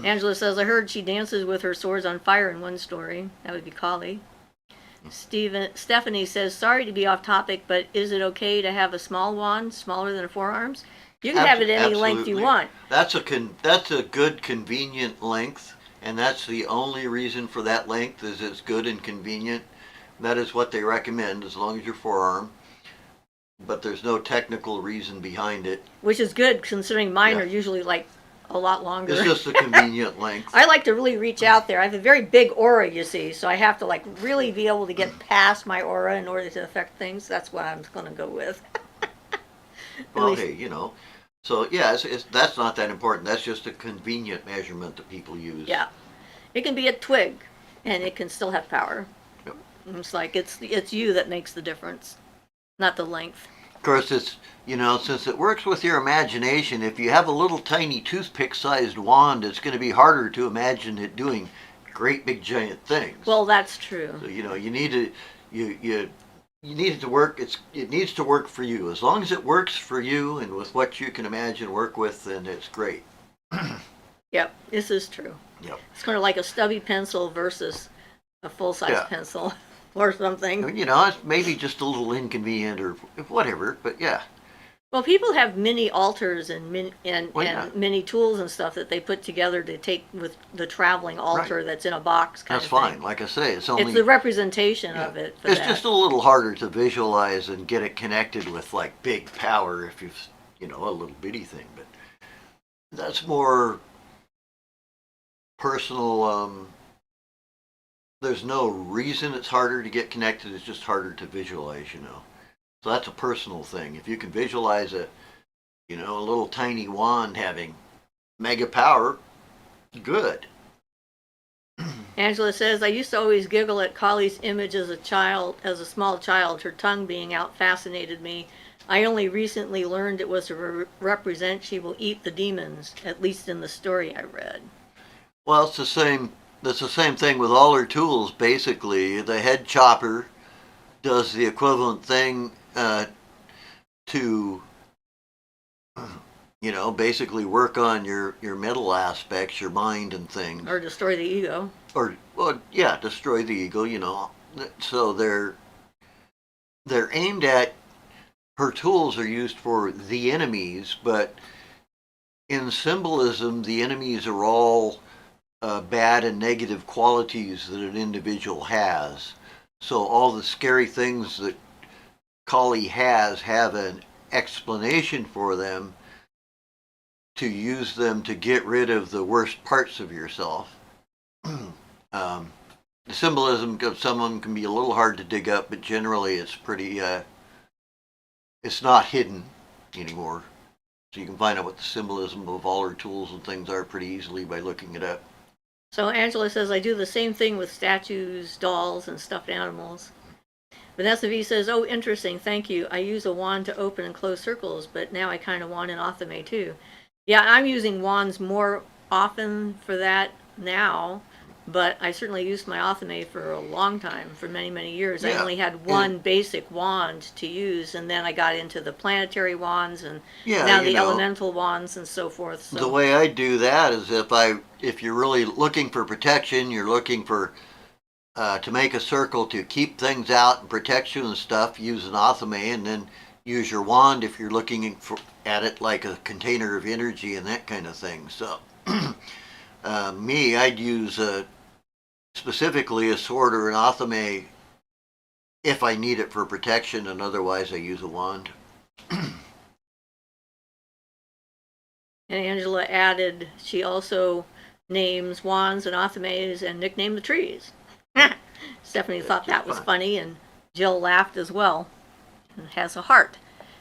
Angela says, I heard she dances with her swords on fire in one story. That would be Kali. Stephanie says, sorry to be off topic, but is it okay to have a small wand, smaller than a forearms? You can have it any length you want. That's a good, convenient length, and that's the only reason for that length is it's good and convenient. That is what they recommend, as long as your forearm. But there's no technical reason behind it. Which is good, considering mine are usually like a lot longer. It's just a convenient length. I like to really reach out there. I have a very big aura, you see, so I have to like really be able to get past my aura in order to affect things. That's what I'm going to go with. Well, hey, So, yeah, that's not that important. That's just a convenient measurement that people use. Yeah. It can be a twig, and it can still have power. Yep. It's like it's you that makes the difference, not the length. Of course, it's, since it works with your imagination, if you have a little tiny toothpick-sized wand, it's going to be harder to imagine it doing great big giant things. Well, that's true. So, you need to, you need it to work. It needs to work for you. As long as it works for you and with what you can imagine work with, then it's great. Yep, this is true. Yep. It's kind of like a stubby pencil versus a full-size pencil or something. It's maybe just a little inconvenient or whatever, but yeah. Well, people have mini altars and mini tools and stuff that they put together to take with the traveling altar that's in a box kind That's of thing. fine. Like I say, it's only... It's the representation of it. It's just a little harder to visualize and get it connected with like big power if you've, a little bitty thing. But that's more personal. There's no reason it's harder to get connected. It's just harder to visualize, So that's a personal thing. If you can visualize a little tiny wand having mega power, good. Angela says, I used to always giggle at Kali's image as a small child. Her tongue being out fascinated me. I only recently learned it was to represent she will eat the demons, at least in the story I read. Well, it's the same thing with all her tools, basically. The head chopper does the equivalent thing to basically work on your mental aspects, your mind and things. Or destroy the ego. Destroy the ego, So they're aimed at, her tools are used for the enemies, but in symbolism, the enemies are all bad and negative qualities that an individual has. So all the scary things that Kali have an explanation for them to use them to get rid of the worst parts of yourself. The symbolism of some of them can be a little hard to dig up, but generally it's pretty, it's not hidden anymore. So you can find out what the symbolism of all her tools and things are pretty easily by looking it up. So Angela says, I do the same thing with statues, dolls, and stuffed animals. Vanessa V says, oh, interesting, thank you. I use a wand to open and close circles, but now I kind of want an Athame too. Yeah, I'm using wands more often for that now, but I certainly used my Athame for a long time, for many, many years. I only had one basic wand to use, and then I got into the planetary wands, and now the elemental wands and so forth. So. The way I do that is if you're really looking for protection, you're looking for to make a circle to keep things out and protection and stuff, use an Athame, and then use your wand if you're looking at it like a container of energy and that kind of thing. So I'd use specifically a sword or an Athame if I need it for protection, and otherwise I use a wand. And Angela added, she also names wands and Athames and nicknamed the trees. Stephanie thought that was funny, and Jill laughed as well, and has a heart.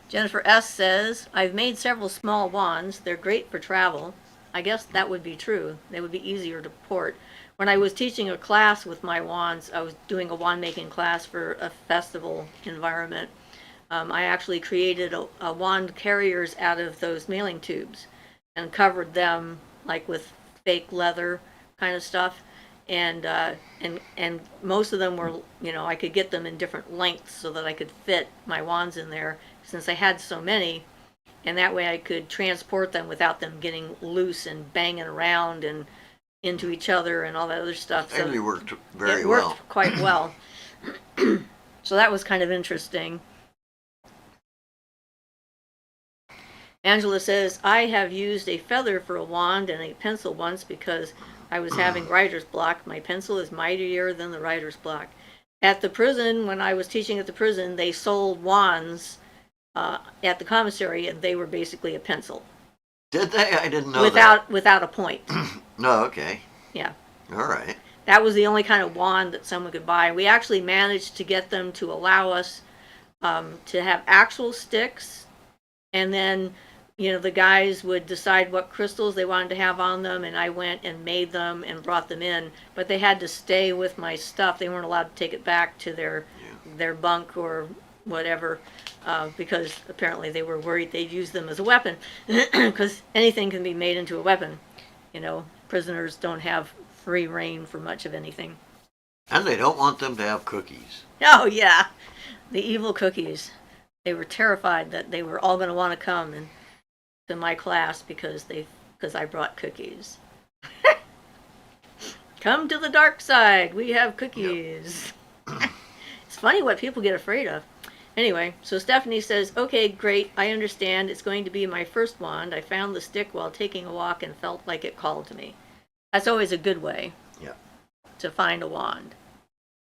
Jennifer S. says, I've made several small wands. They're great for travel. I guess that would be true. They would be easier to port. When I was teaching a class with my wands, I was doing a wand making class for a festival environment. I actually created a wand carriers out of those mailing tubes and covered them like with fake leather kind of stuff. And most of them were, I could get them in different lengths so that I could fit my wands in there since I had so many. And that way I could transport them without them getting loose and banging around and into each other and all that other stuff. It really worked very well. It worked quite well. So that was kind of interesting. Angela says, I have used a feather for a wand and a pencil once because I was having writer's block. My pencil is mightier than the writer's block. At the prison, when I was teaching at the prison, they sold wands at the commissary, and they were basically a pencil. Did they? I didn't know without a point. No, okay. Yeah. All right. That was the only kind of wand that someone could buy. We actually managed to get them to allow us to have actual sticks, and then the guys would decide what crystals they wanted to have on them, and I went and made them and brought them in. But they had to stay with my stuff. They weren't allowed to take it back to their bunk or whatever, because apparently they were worried they'd use them as a weapon, because anything can be made into a weapon. Prisoners don't have free reign for much of anything. And they don't want them to have cookies. Oh, yeah. The evil cookies. They were terrified that they were all going to want to come to my class because I brought cookies. Come to the dark side. We have cookies. Yep. It's funny what people get afraid of. Anyway, so Stephanie says, okay, great. I understand. It's going to be my first wand. I found the stick while taking a walk and felt like it called to me. That's always a good way to find a wand.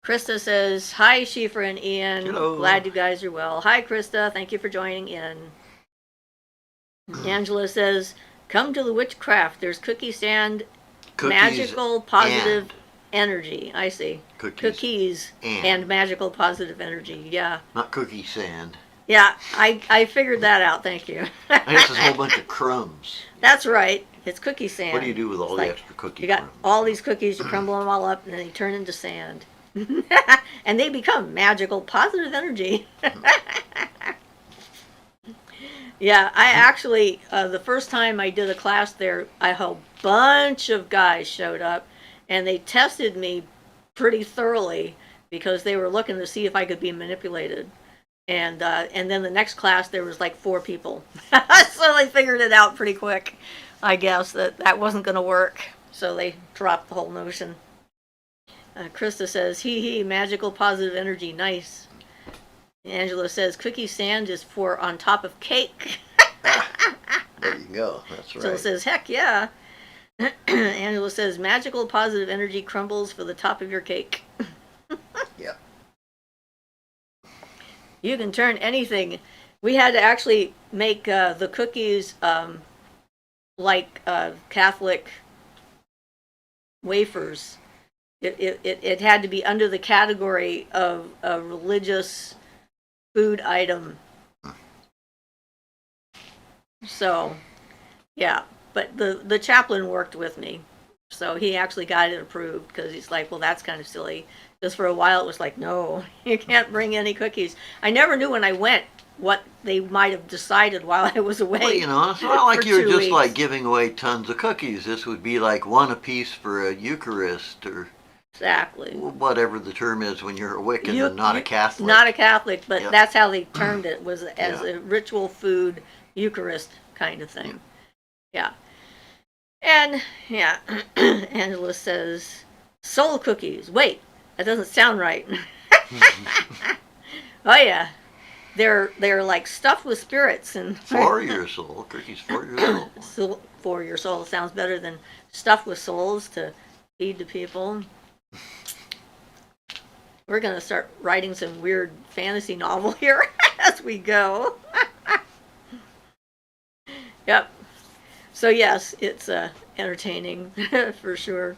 Krista says, hi, Siofra and Ian. Hello. Glad you guys are well. Hi, Krista. Thank you for joining in. Angela says, come to the witchcraft. There's cookie sand, magical, positive energy. I see. Cookies and magical, positive energy. Yeah. Not cookie sand. Yeah, I figured that out. Thank you. I guess it's a whole bunch of crumbs. That's right. It's cookie sand. What do you do with all the extra cookie You got crumbs? all these cookies, you crumble them all up, and then they turn into sand. And they become magical, positive energy. Yeah, I actually, the first time I did a class there, a whole bunch of guys showed up, and they tested me pretty thoroughly because they were looking to see if I could be manipulated. And then the next class, there was like 4 people. So they figured it out pretty quick, I guess, that wasn't going to work. So they dropped the whole notion. Krista says, hee, magical, positive energy, nice. Angela says, cookie sand is for on top of cake. There you go. That's right. Jill says, heck yeah. Angela says, magical, positive energy crumbles for the top of your cake. Yeah. You can turn anything We had to actually make the cookies like Catholic wafers. It had to be under the category of a religious food item. So, yeah. But the chaplain worked with me. So he actually got it approved because he's like, well, that's kind of silly. Because for a while it was like, no, you can't bring any cookies. I never knew when I went what they might have decided while I was away. Well, you know, it's not like for you're 2 just weeks. like giving away tons of cookies. This would be like one apiece for a Eucharist or Exactly. whatever the term is when you're a Wiccan and not a Catholic. Not a Catholic, but Yep. that's how they termed it, was as Yeah. a ritual food Eucharist kind of thing. Yeah. And, yeah, Angela says, soul cookies. Wait, that doesn't sound right. Oh, yeah. They're like stuffed with spirits. And For your soul. Cookies for your soul. for your soul sounds better than stuffed with souls to feed to people. We're going to start writing some weird fantasy novel here as we go. Yep. So yes, it's entertaining for sure.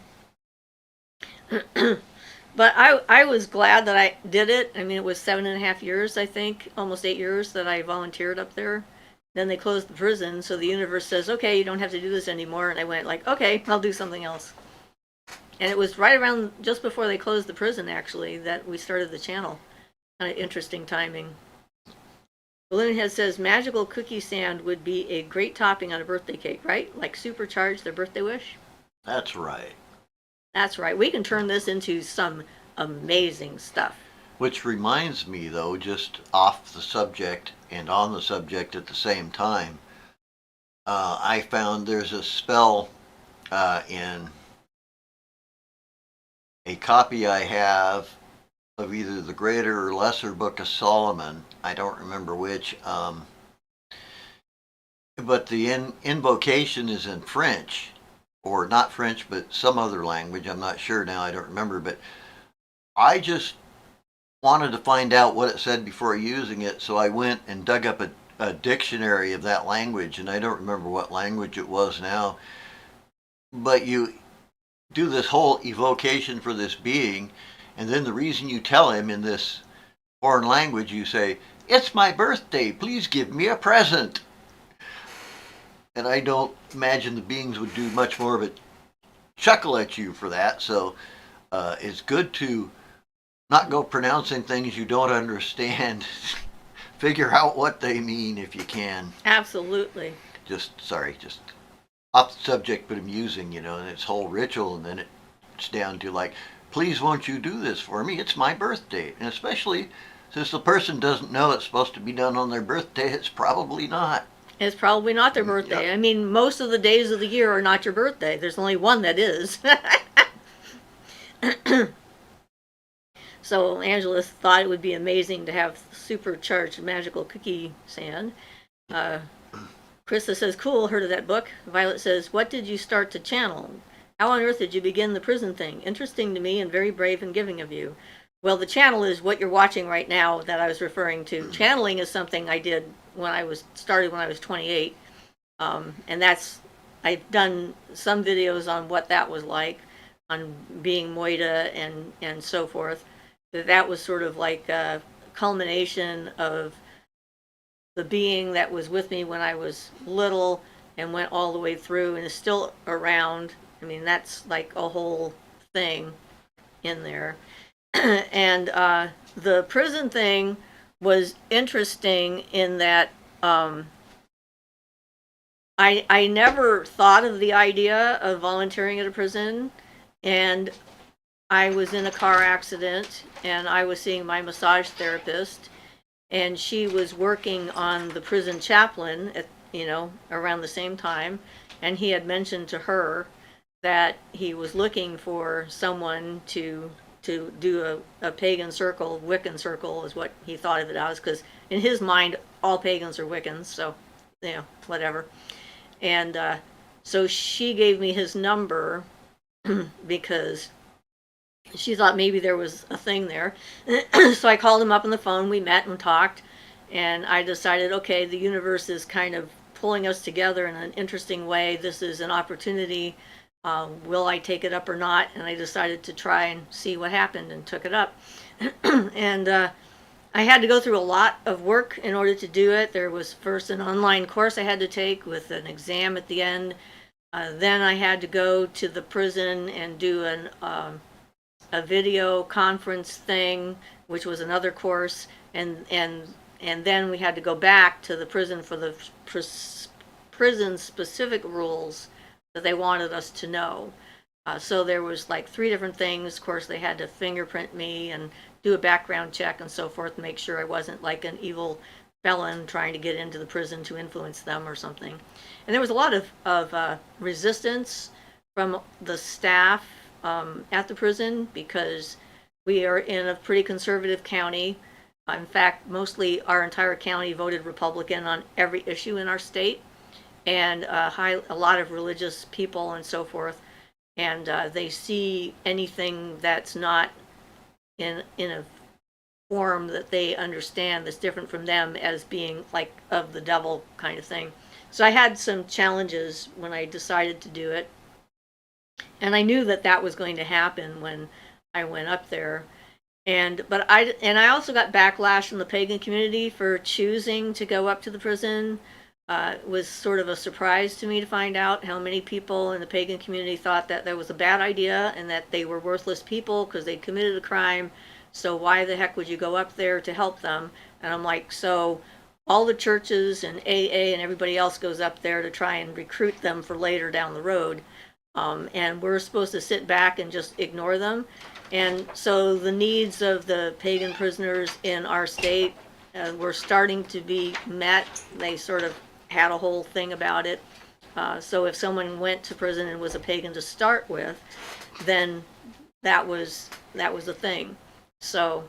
But I was glad that I did it. I mean, it was 7.5 years, I think, almost 8 years that I volunteered up there. Then they closed the prison, so the universe says, okay, you don't have to do this anymore. And I went like, okay, I'll do something else. And it was right around just before they closed the prison, actually, that we started the channel. Kind of interesting timing. Balloon Head says, magical cookie sand would be a great topping on a birthday cake, right? Like supercharge their birthday wish? That's right. That's right. We can turn this into some amazing stuff. Which reminds me, though, just off the subject and on the subject at the same time, I found there's a spell in a copy I have of either the Greater or Lesser Book of Solomon. I don't remember which. But the invocation is in French, or not French, but some other language. I'm not sure now. I don't remember. But I just wanted to find out what it said before using it, so I went and dug up a dictionary of that language, and I don't remember what language it was now. But you do this whole evocation for this being, and then the reason you tell him in this foreign language, you say, "It's my birthday, please give me a present." And I don't imagine the beings would do much more but chuckle at you for that, so it's good to not go pronouncing things you don't understand. Figure out what they mean if you can. Absolutely. Just off the subject, but amusing, you know, and it's whole ritual, and then it's down to like, please won't you do this for me? It's my birthday. And especially since the person doesn't know it's supposed to be done on their birthday, it's probably not. It's probably not their birthday. Yep. I mean, most of the days of the year are not your birthday. There's only one that is. So Angela thought it would be amazing to have supercharged magical cookie sand. Krista says, cool, heard of that book. Violet says, what did you start to channel? How on earth did you begin the prison thing? Interesting to me and very brave and giving of you. Well, the channel is what you're watching right now that I was referring to. Channeling is something I did when I was 28. And I've done some videos on what that was like, on being Moida and so forth. That was sort of like a culmination of the being that was with me when I was little and went all the way through and is still around. I mean, that's like a whole thing in there. And the prison thing was interesting in that I never thought of the idea of volunteering at a prison, and I was in a car accident and I was seeing my massage therapist, and she was working on the prison chaplain at, around the same time, and he had mentioned to her that he was looking for someone to do a pagan circle. Wiccan circle is what he thought of it as, because in his mind all pagans are Wiccans, so whatever. And so she gave me his number because she thought maybe there was a thing there. So I called him up on the phone, we met and talked, And I decided, okay, the universe is kind of pulling us together in an interesting way. This is an opportunity. Will I take it up or not? And I decided to try and see what happened and took it up. And I had to go through a lot of work in order to do it. There was first an online course I had to take with an exam at the end. Then I had to go to the prison and do a video conference thing, which was another course, and then we had to go back to the prison for the prison specific rules that they wanted us to know. So there was like 3 different things. Of course, they had to fingerprint me and do a background check and so forth, make sure I wasn't like an evil felon trying to get into the prison to influence them or something. And there was a lot of resistance from the staff at the prison because we are in a pretty conservative county. In fact, mostly our entire county voted Republican on every issue in our state, and a lot of religious people and so forth. And they see anything that's not in a form that they understand that's different from them as being like of the devil kind of thing. So I had some challenges when I decided to do it. And I knew that that was going to happen when I went up there. But I also got backlash from the pagan community for choosing to go up to the prison. It was sort of a surprise to me to find out how many people in the pagan community thought that that was a bad idea and that they were worthless people because they committed a crime. So why the heck would you go up there to help them? And I'm like, so all the churches and AA and everybody else goes up there to try and recruit them for later down the road. And we're supposed to sit back and just ignore them. And so the needs of the pagan prisoners in our state were starting to be met. They sort of had a whole thing about it. So if someone went to prison and was a pagan to start with, then that was a thing. So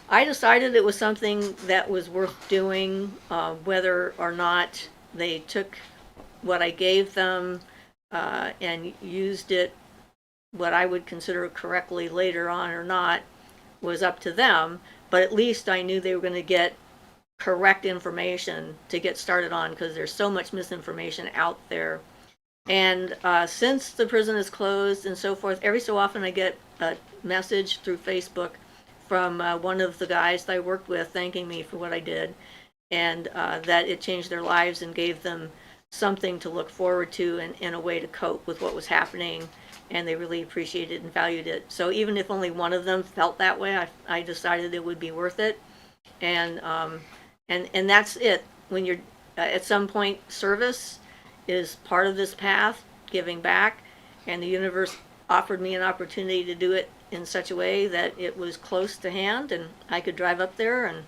I decided it was something that was worth doing, whether or not they took what I gave them and used it what I would consider correctly later on or not was up to them. But at least I knew they were going to get correct information to get started on because there's so much misinformation out there. And since the prison is closed and so forth, every so often I get a message through Facebook from one of the guys that I worked with thanking me for what I did and that it changed their lives and gave them something to look forward to and a way to cope with what was happening, and they really appreciated and valued it. So even if only one of them felt that way, I decided it would be worth it. And that's it. When you're at some point, service is part of this path, giving back, and the universe offered me an opportunity to do it in such a way that it was close to hand and I could drive up there and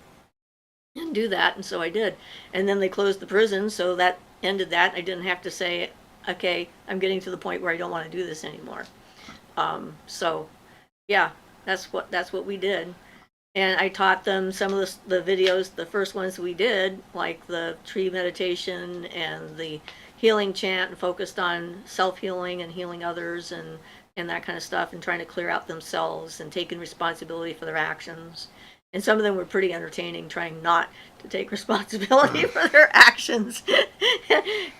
do that, and so I did. And then they closed the prison, so that ended that. I didn't have to say, okay, I'm getting to the point where I don't want to do this anymore. So yeah, that's what we did. And I taught them some of the videos, the first ones we did, like the tree meditation and the healing chant, and focused on self-healing and healing others and that kind of stuff, and trying to clear out themselves and taking responsibility for their actions. And some of them were pretty entertaining, trying not to take responsibility for their actions.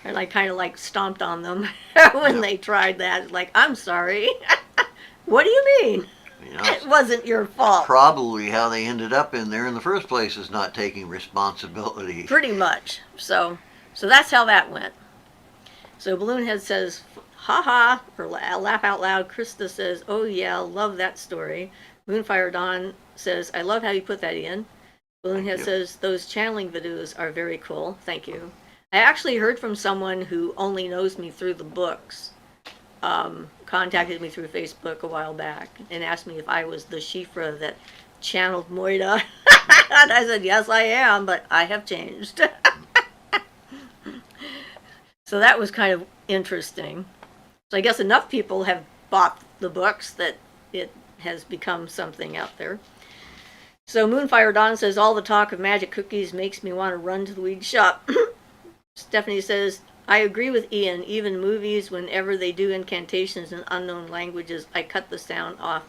And I kind of like stomped on them when they tried that. Like, I'm sorry. What do you mean? It wasn't your fault. Probably how they ended up in there in the first place is not taking responsibility. Pretty much. So that's how that went. So Balloonhead says, ha, or laugh out loud. Krista says, oh yeah, love that story. Moonfire Dawn says, I love how you put that in. Balloonhead says, those channeling videos are very cool. Thank you. I actually heard from someone who only knows me through the books. Contacted me through Facebook a while back and asked me if I was the Siofra that channeled Moira. And I said, yes, I am, but I have changed. So that was kind of interesting. So I guess enough people have bought the books that it has become something out there. So Moonfire Dawn says, all the talk of magic cookies makes me want to run to the weed shop. Stephanie says, I agree with Ian. Even movies, whenever they do incantations in unknown languages, I cut the sound off.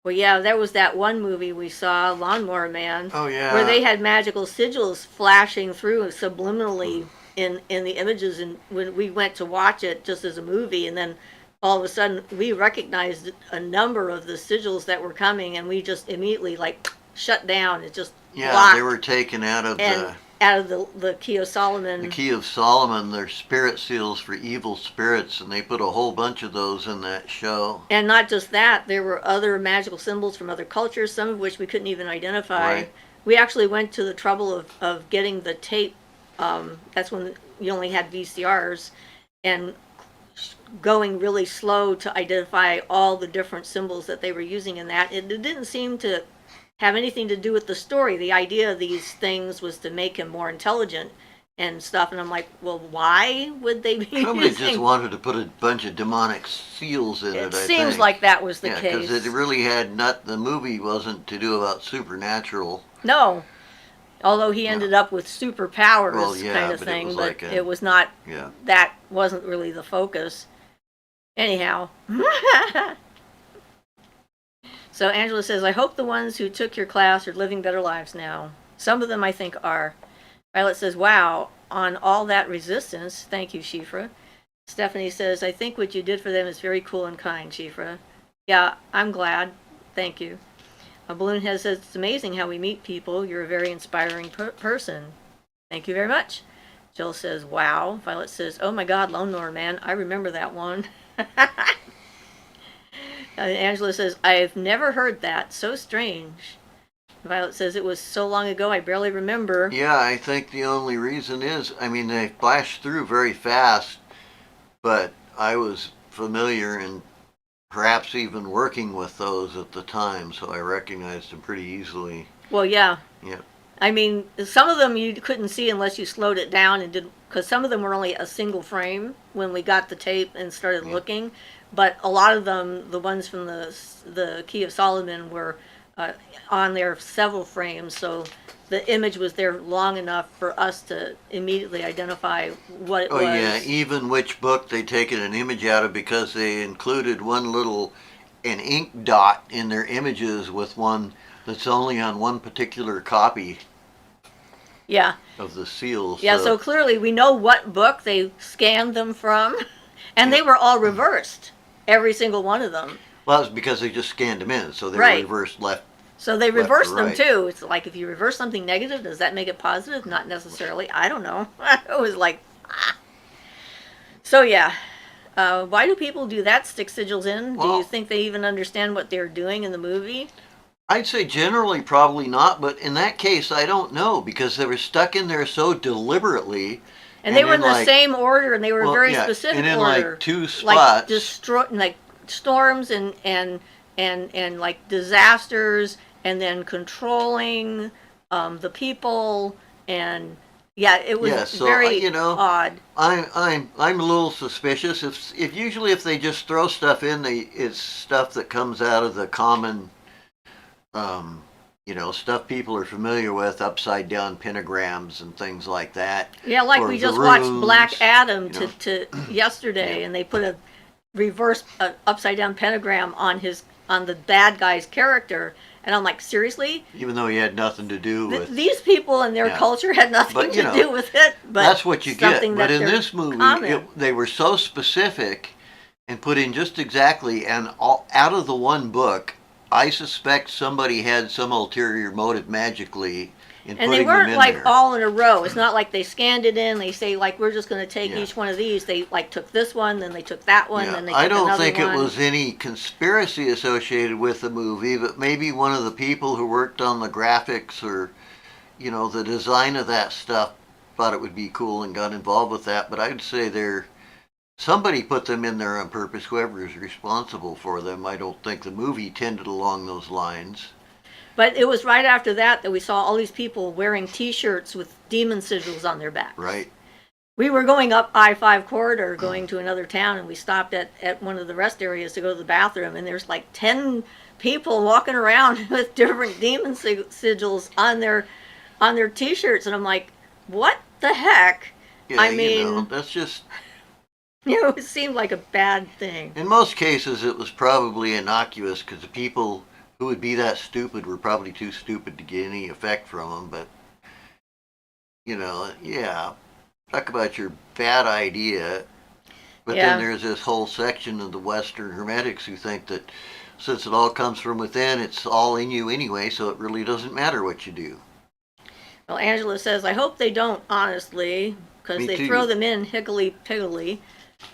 Well, yeah, there was that one movie we saw, Lawnmower Man, Oh where yeah. they had magical sigils flashing through subliminally in the images, and when we went to watch it just as a movie, and then all of a sudden we recognized a number of the sigils that were coming, and we just immediately like shut down. It just Yeah, they blocked, were taken out of and out of the Key of the Solomon. Key of Solomon. They're spirit seals for evil spirits, and they put a whole bunch of those in that show. And not just that, there were other magical symbols from other cultures, some of which we couldn't even identify. Right. We actually went to the trouble of getting the tape. That's when you only had VCRs, and going really slow to identify all the different symbols that they were using in that. It didn't seem to have anything to do with the story. The idea of these things was to make him more intelligent and stuff. And I'm like, well, why would they be Somebody using? just wanted to put a bunch of demonic seals in it. It I seems think. like that was the Yeah, case. because it really had not. The movie wasn't to do about supernatural. No, although he ended up with superpowers, Well, yeah, kind of but it thing, was but like a- it was not. Yeah. That wasn't really the focus. Anyhow. So Angela says, I hope the ones who took your class are living better lives now. Some of them I think are. Violet says, wow, on all that resistance. Thank you, Siofra. Stephanie says, I think what you did for them is very cool and kind, Siofra. Yeah, I'm glad. Thank you. A Balloon Head says, it's amazing how we meet people. You're a very inspiring person. Thank you very much. Jill says, wow. Violet says, oh my God, Lawnmower Man. I remember that one. Angela says, I've never heard that. So strange. Violet says, it was so long ago I barely remember. Yeah, I think the only reason is, I mean, they flashed through very fast, but I was familiar and perhaps even working with those at the time, so I recognized them pretty easily. Well, yeah. Yep. I mean, some of them you couldn't see unless you slowed it down and did, because some of them were only a single frame when we got the tape and started looking. But a lot of them, the ones from the Key of Solomon, were on there several frames, so the image was there long enough for us to immediately identify what it was. Oh yeah, even which book they taken an image out of, because they included an ink dot in their images with one that's only on one particular copy. Yeah. Of the seals. Yeah, so clearly we know what book they scanned them from, and they were all reversed, every single one of them. Well, it's because they just scanned them in, so they Right. were reversed left. So they reversed them right. too. It's like if you reverse something negative, does that make it positive? Not necessarily. I don't know. It was like, ah. So yeah. Why do people do that? Stick sigils in? Do Well, you think they even understand what they're doing in the movie? I'd say generally probably not, but in that case I don't know, because they were stuck in there so deliberately. And they were in the like, same order, and they were very specific and in order. like two spots. Like like storms and like disasters, and then controlling the people, and yeah, it was so, very odd. I'm a little suspicious. If usually if they just throw stuff in, it's stuff that comes out of the common, stuff people are familiar with, upside down pentagrams and things like that. Yeah, like we just watched Black Adam to yesterday, and they put a reverse upside down pentagram on the bad guy's character, and I'm like, seriously? Even though he had nothing to do with these people and their culture had nothing to do with it. But that's what you get. But in this movie, they were so specific and put in just exactly, and out of the one book, I suspect somebody had some ulterior motive magically in putting them in there. And they weren't like all in a row. It's not like they scanned it in. They say like, we're just going to take each one of these. They like took this one, then they took that one, then they took another one. I don't think it was any conspiracy associated with the movie, but maybe one of the people who worked on the graphics or, the design of that stuff thought it would be cool and got involved with that. But I'd say somebody put them in there on purpose, whoever is responsible for them. I don't think the movie tended along those lines. But it was right after that we saw all these people wearing T-shirts with demon sigils on their backs. Right. We were going up I-5 corridor, going to another town, and we stopped at one of the rest areas to go to the bathroom, and there's like 10 people walking around with different demon sigils on their T-shirts, and I'm like, what the heck? Yeah, I mean, that's just... it seemed like a bad thing. In most cases, it was probably innocuous because the people who would be that stupid were probably too stupid to get any effect from them. But yeah, talk about your bad idea. But Yeah. then there's this whole section of the Western Hermetics who think that since it all comes from within, it's all in you anyway, so it really doesn't matter what you do. Well, Angela says, I hope they don't, honestly, because Me they too. throw them in higgly-piggly.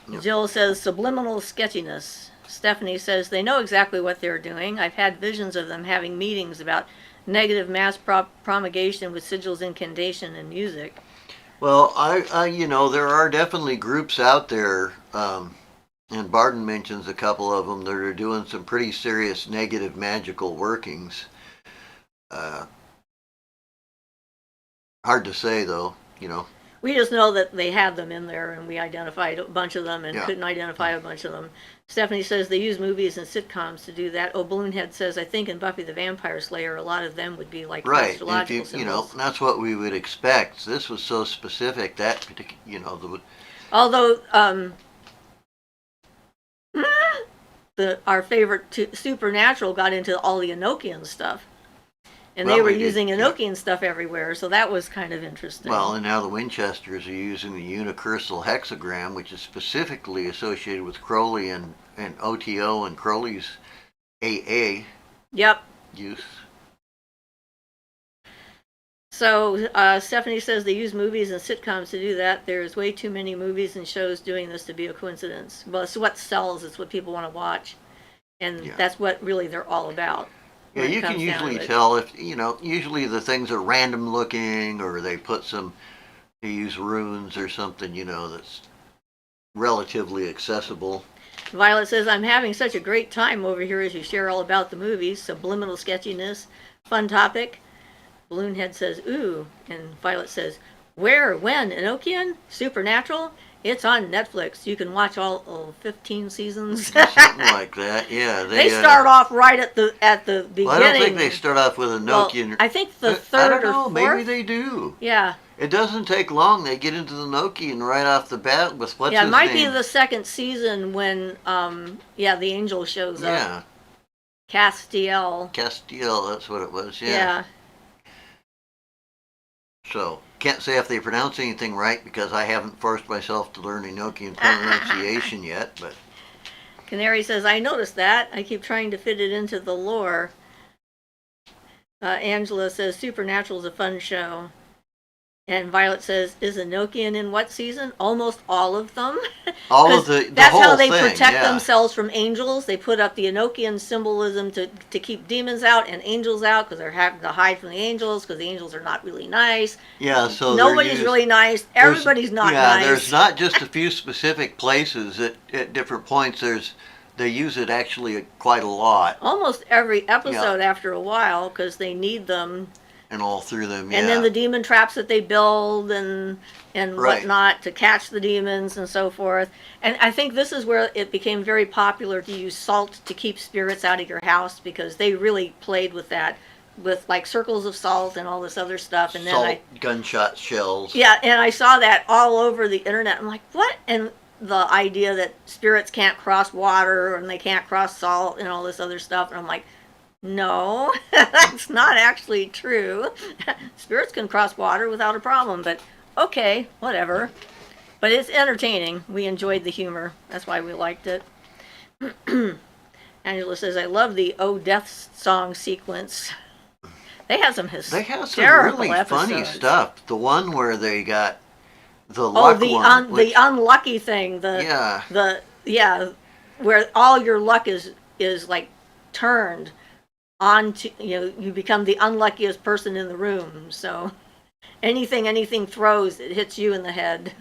Yep. Jill says, subliminal sketchiness. Stephanie says, they know exactly what they're doing. I've had visions of them having meetings about negative mass promulgation with sigils, incantation, and music. Well, there are definitely groups out there, and Barton mentions a couple of them that are doing some pretty serious negative magical workings. Hard to say, though, We just know that they had them in there, and we identified a bunch of them and Yeah. couldn't identify a bunch of them. Stephanie says they use movies and sitcoms to do that. Oh, Balloonhead says, I think in Buffy the Vampire Slayer, a lot of them would be like right. astrological If symbols. that's what we would expect. This was so specific that particular, Although, our favorite Supernatural got into all the Enochian stuff. And Well, they were they did, using yeah. Enochian stuff everywhere, so that was kind of interesting. well, and now the Winchesters are using the unicursal hexagram, which is specifically associated with Crowley and OTO and Crowley's AA Yep. use. So Stephanie says they use movies and sitcoms to do that. There's way too many movies and shows doing this to be a coincidence. Well, it's what sells. It's what people want to watch. And Yeah. that's what really they're all about. Yeah, when it you can comes down usually to it. tell if, usually the things are random looking or they use runes or something, that's relatively accessible. Violet says, I'm having such a great time over here as you share all about the movies. Subliminal sketchiness. Fun topic. Balloonhead says, ooh. And Violet says, where, when, Enochian? Supernatural? It's on Netflix. You can watch all 15 seasons. Something like that, yeah. They start off right at the beginning. Well, I don't think they start off with Enochian. Well, I think the I third don't know, or fourth. maybe they do. Yeah. It doesn't take long. They get into the Enochian right off the bat with what's Yeah, his it might name? be the second season when, the angel shows up. Yeah, Castiel. Castiel, that's what it was, Yeah. So, can't say if they pronounce anything right because I haven't forced myself to learn Enochian pronunciation yet, but Canary says, I noticed that. I keep trying to fit it into the lore. Angela says, Supernatural is a fun show. And Violet says, is Enochian in what season? Almost all of them. all of the That's whole how they thing, protect yeah. themselves from angels. They put up the Enochian symbolism to keep demons out and angels out because they're having to hide from the angels because the angels are not really nice. Yeah, so Nobody's really nice. Everybody's not nice. Yeah, there's not just a few specific places at different points. They use it actually quite a lot. Almost every episode after a while because they need them. And all through them, yeah. And then the demon traps that they build and Right. whatnot to catch the demons and so forth. And I think this is where it became very popular to use salt to keep spirits out of your house because they really played with that, with like circles of salt and all this other stuff. And then Salt, gunshot shells. yeah, and I saw that all over the internet. I'm like, what? And the idea that spirits can't cross water and they can't cross salt and all this other stuff. And I'm like, no, that's not actually true. Spirits can cross water without a problem, but okay, whatever. But it's entertaining. We enjoyed the humor. That's why we liked it. Angela says, I love the Oh Death song sequence. They have some really episodes. funny stuff. The one where they got the luck one. The unlucky thing. Where all your luck is like turned onto, you become the unluckiest person in the room. So anything throws, it hits you in the head.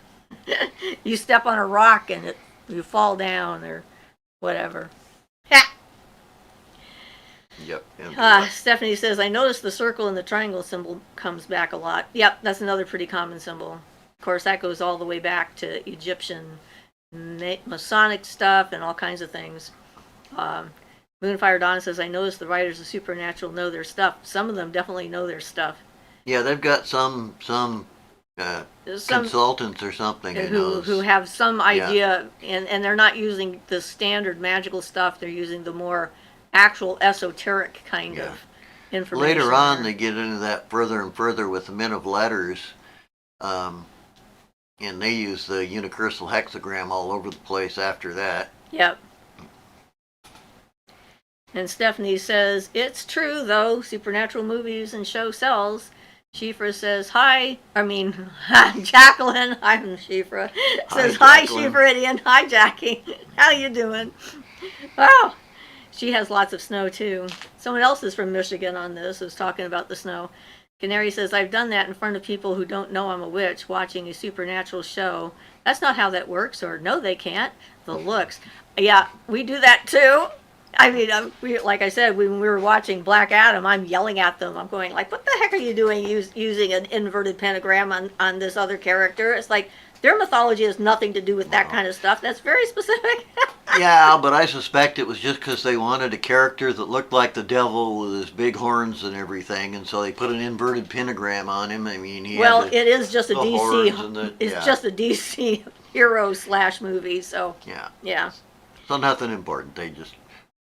You step on a rock and you fall down or whatever. Yep. Stephanie says, I noticed the circle and the triangle symbol comes back a lot. Yep, that's another pretty common symbol. Of course, that goes all the way back to Egyptian Masonic stuff and all kinds of things. Moonfire Dawn says, I noticed the writers of Supernatural know their stuff. Some of them definitely know their stuff. Yeah, they've got some consultants or something who have some idea, and they're not using the standard magical stuff. They're using the more actual esoteric kind Yeah. of information. Later on, there. they get into that further and further with the men of letters, and they use the unicursal hexagram all over the place after that. Yep. And Stephanie says, it's true, though. Supernatural movies and show sells. Siofra says, Jacqueline, I'm Siofra, says, hi, Siofra, hi, Jackie. How you doing? Wow. She has lots of snow, too. Someone else is from Michigan on this, who's talking about the snow. Canary says, I've done that in front of people who don't know I'm a witch watching a supernatural show. That's not how that works, or no, they can't. The looks. Yeah, we do that, too. I mean, like I said, when we were watching Black Adam, I'm yelling at them. I'm going like, what the heck are you doing using an inverted pentagram on this other character? It's like, their mythology has nothing to do with that kind of stuff. That's very specific. Yeah, but I suspect it was just because they wanted a character that looked like the devil with his big horns and everything, and so they put an inverted pentagram on him. I mean, it is just a DC. It's just a DC hero / movie. So yeah. So nothing important.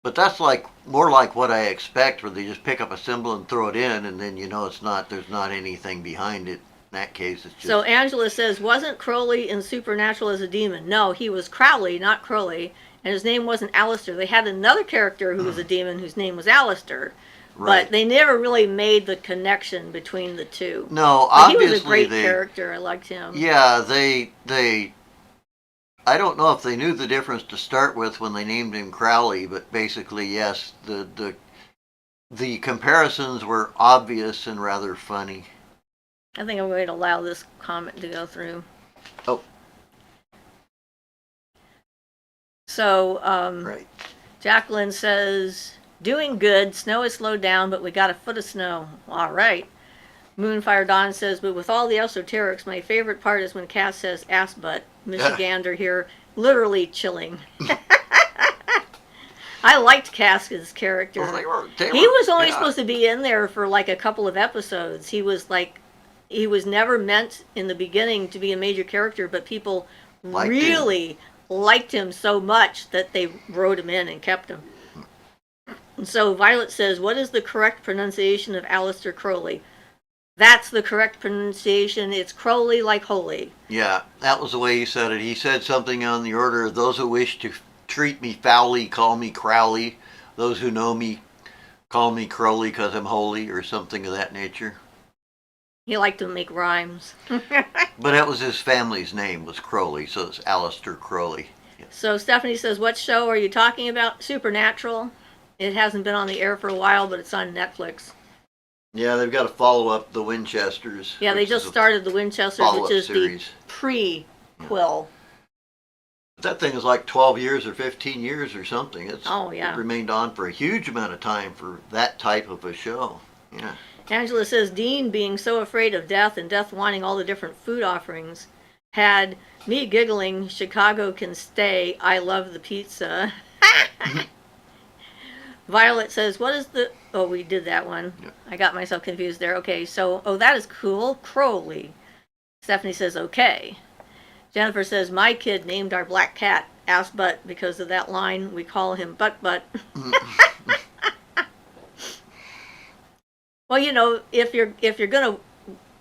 But that's more like what I expect, where they just pick up a symbol and throw it in, and then there's not anything behind it. In that case, it's just... So Angela says, wasn't Crowley in Supernatural as a demon? No, he was Crowley, not Crowley, and his name wasn't Alistair. They had another character who was a demon whose name was Alistair, right. But they never really made the connection between the two. No, but obviously he was a great character. I liked him. Yeah, they I don't know if they knew the difference to start with when they named him Crowley, but basically, yes, the comparisons were obvious and rather funny. I think I'm going to allow this comment to go through. Oh. So, right. Jacqueline says, doing good. Snow has slowed down, but we got a foot of snow. All right. Moonfire Dawn says, but with all the esoterics, my favorite part is when Cass says ass butt. Michigander here, literally chilling. I liked Cass's character. He was only supposed to be in there for like a couple of episodes. He was never meant in the beginning to be a major character, but people really liked him so much that they wrote him in and kept him. And so Violet says, what is the correct pronunciation of Aleister Crowley? That's the correct pronunciation. It's Crowley like holy. Yeah, that was the way he said it. He said something on the order of, those who wish to treat me foully call me Crowley. Those who know me call me Crowley because I'm holy, or something of that nature. He liked to make rhymes. But that was his family's name, was Crowley, so it's Aleister Crowley. Yeah. So Stephanie says, what show are you talking about? Supernatural. It hasn't been on the air for a while, but it's on Netflix. Yeah, they've got to follow up the Winchesters. Yeah, they just started the Winchesters, which is series. The prequel. Yeah. That thing is like 12 years or 15 years or something. It remained on for a huge amount of time for that type of a show. Yeah. Angela says, Dean being so afraid of death and death wanting all the different food offerings had me giggling, Chicago can stay, I love the pizza. Violet says, what is the... Oh, we did that one. Yep. I got myself confused there. Okay, so, that is cool. Crowley. Stephanie says, okay. Jennifer says, my kid named our black cat Ass Butt because of that line. We call him Butt Butt. Well, if you're going to...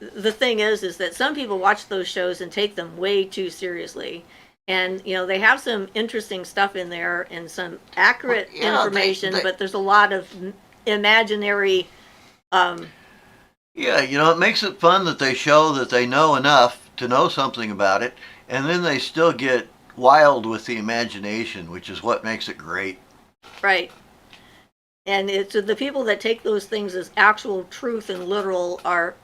The thing is that some people watch those shows and take them way too seriously. And, they have some interesting stuff in there and some accurate information, but there's a lot of imaginary... Yeah, it makes it fun that they show that they know enough to know something about it, and then they still get wild with the imagination, which is what makes it great. Right. And it's the people that take those things as actual truth and literal are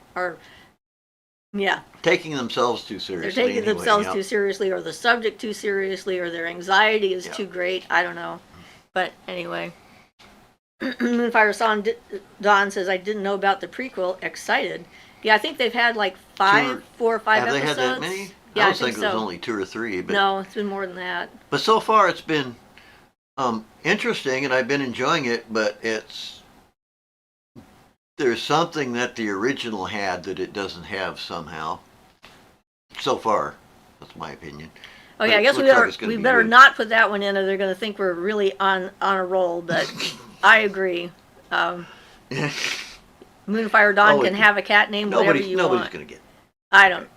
taking themselves too seriously. They're taking themselves too seriously, or the subject too seriously, or their anxiety is too great. I don't know. But anyway. Moonfire Song Dawn says, I didn't know about the prequel. Excited. Yeah, I think they've had like 4 or 5 episodes. Have they had that many? Yeah, I think it was only 2 or 3. But no, it's been more than that. But so far it's been interesting, and I've been enjoying it, but there's something that the original had that it doesn't have somehow. So far. That's my opinion. Okay, I guess we better not put that one in, or they're going to think we're really on a roll, but I agree. Moonfire Dawn can have a cat named whatever you nobody's want. gonna get. I don't.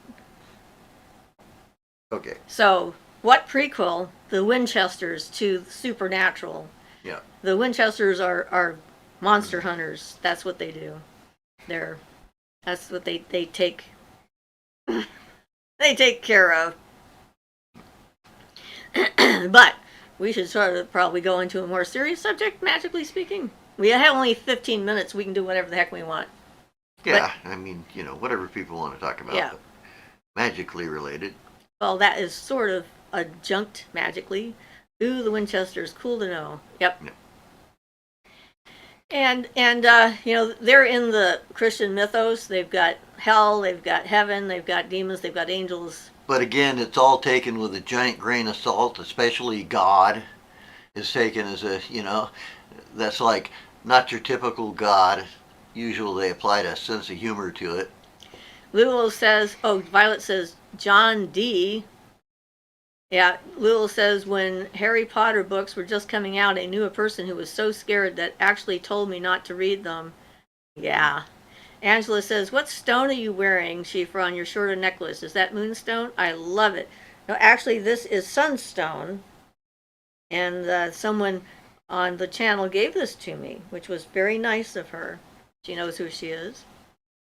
Okay. So, what prequel? The Winchesters to Supernatural. Yeah. The Winchesters are monster hunters. That's what they do. That's what they take. They take care of. But we should sort of probably go into a more serious subject, magically speaking. We have only 15 minutes. We can do whatever the heck we want. Yeah, I mean, whatever people want to talk about. Yeah. But magically related. Well, that is sort of adjunct magically. Ooh, the Winchesters. Cool to know. Yep. Yeah. And they're in the Christian mythos. They've got hell, they've got heaven, they've got demons, they've got angels. But again, it's all taken with a giant grain of salt, especially God is taken as that's like not your typical God. Usually they apply a sense of humor to it. Lulu says, Violet says, John D. Yeah, Lulu says, when Harry Potter books were just coming out, I knew a person who was so scared that actually told me not to read them. Yeah. Angela says, what stone are you wearing, Siofra, on your shoulder necklace? Is that moonstone? I love it. No, actually, this is sunstone. And someone on the channel gave this to me, which was very nice of her. She knows who she is.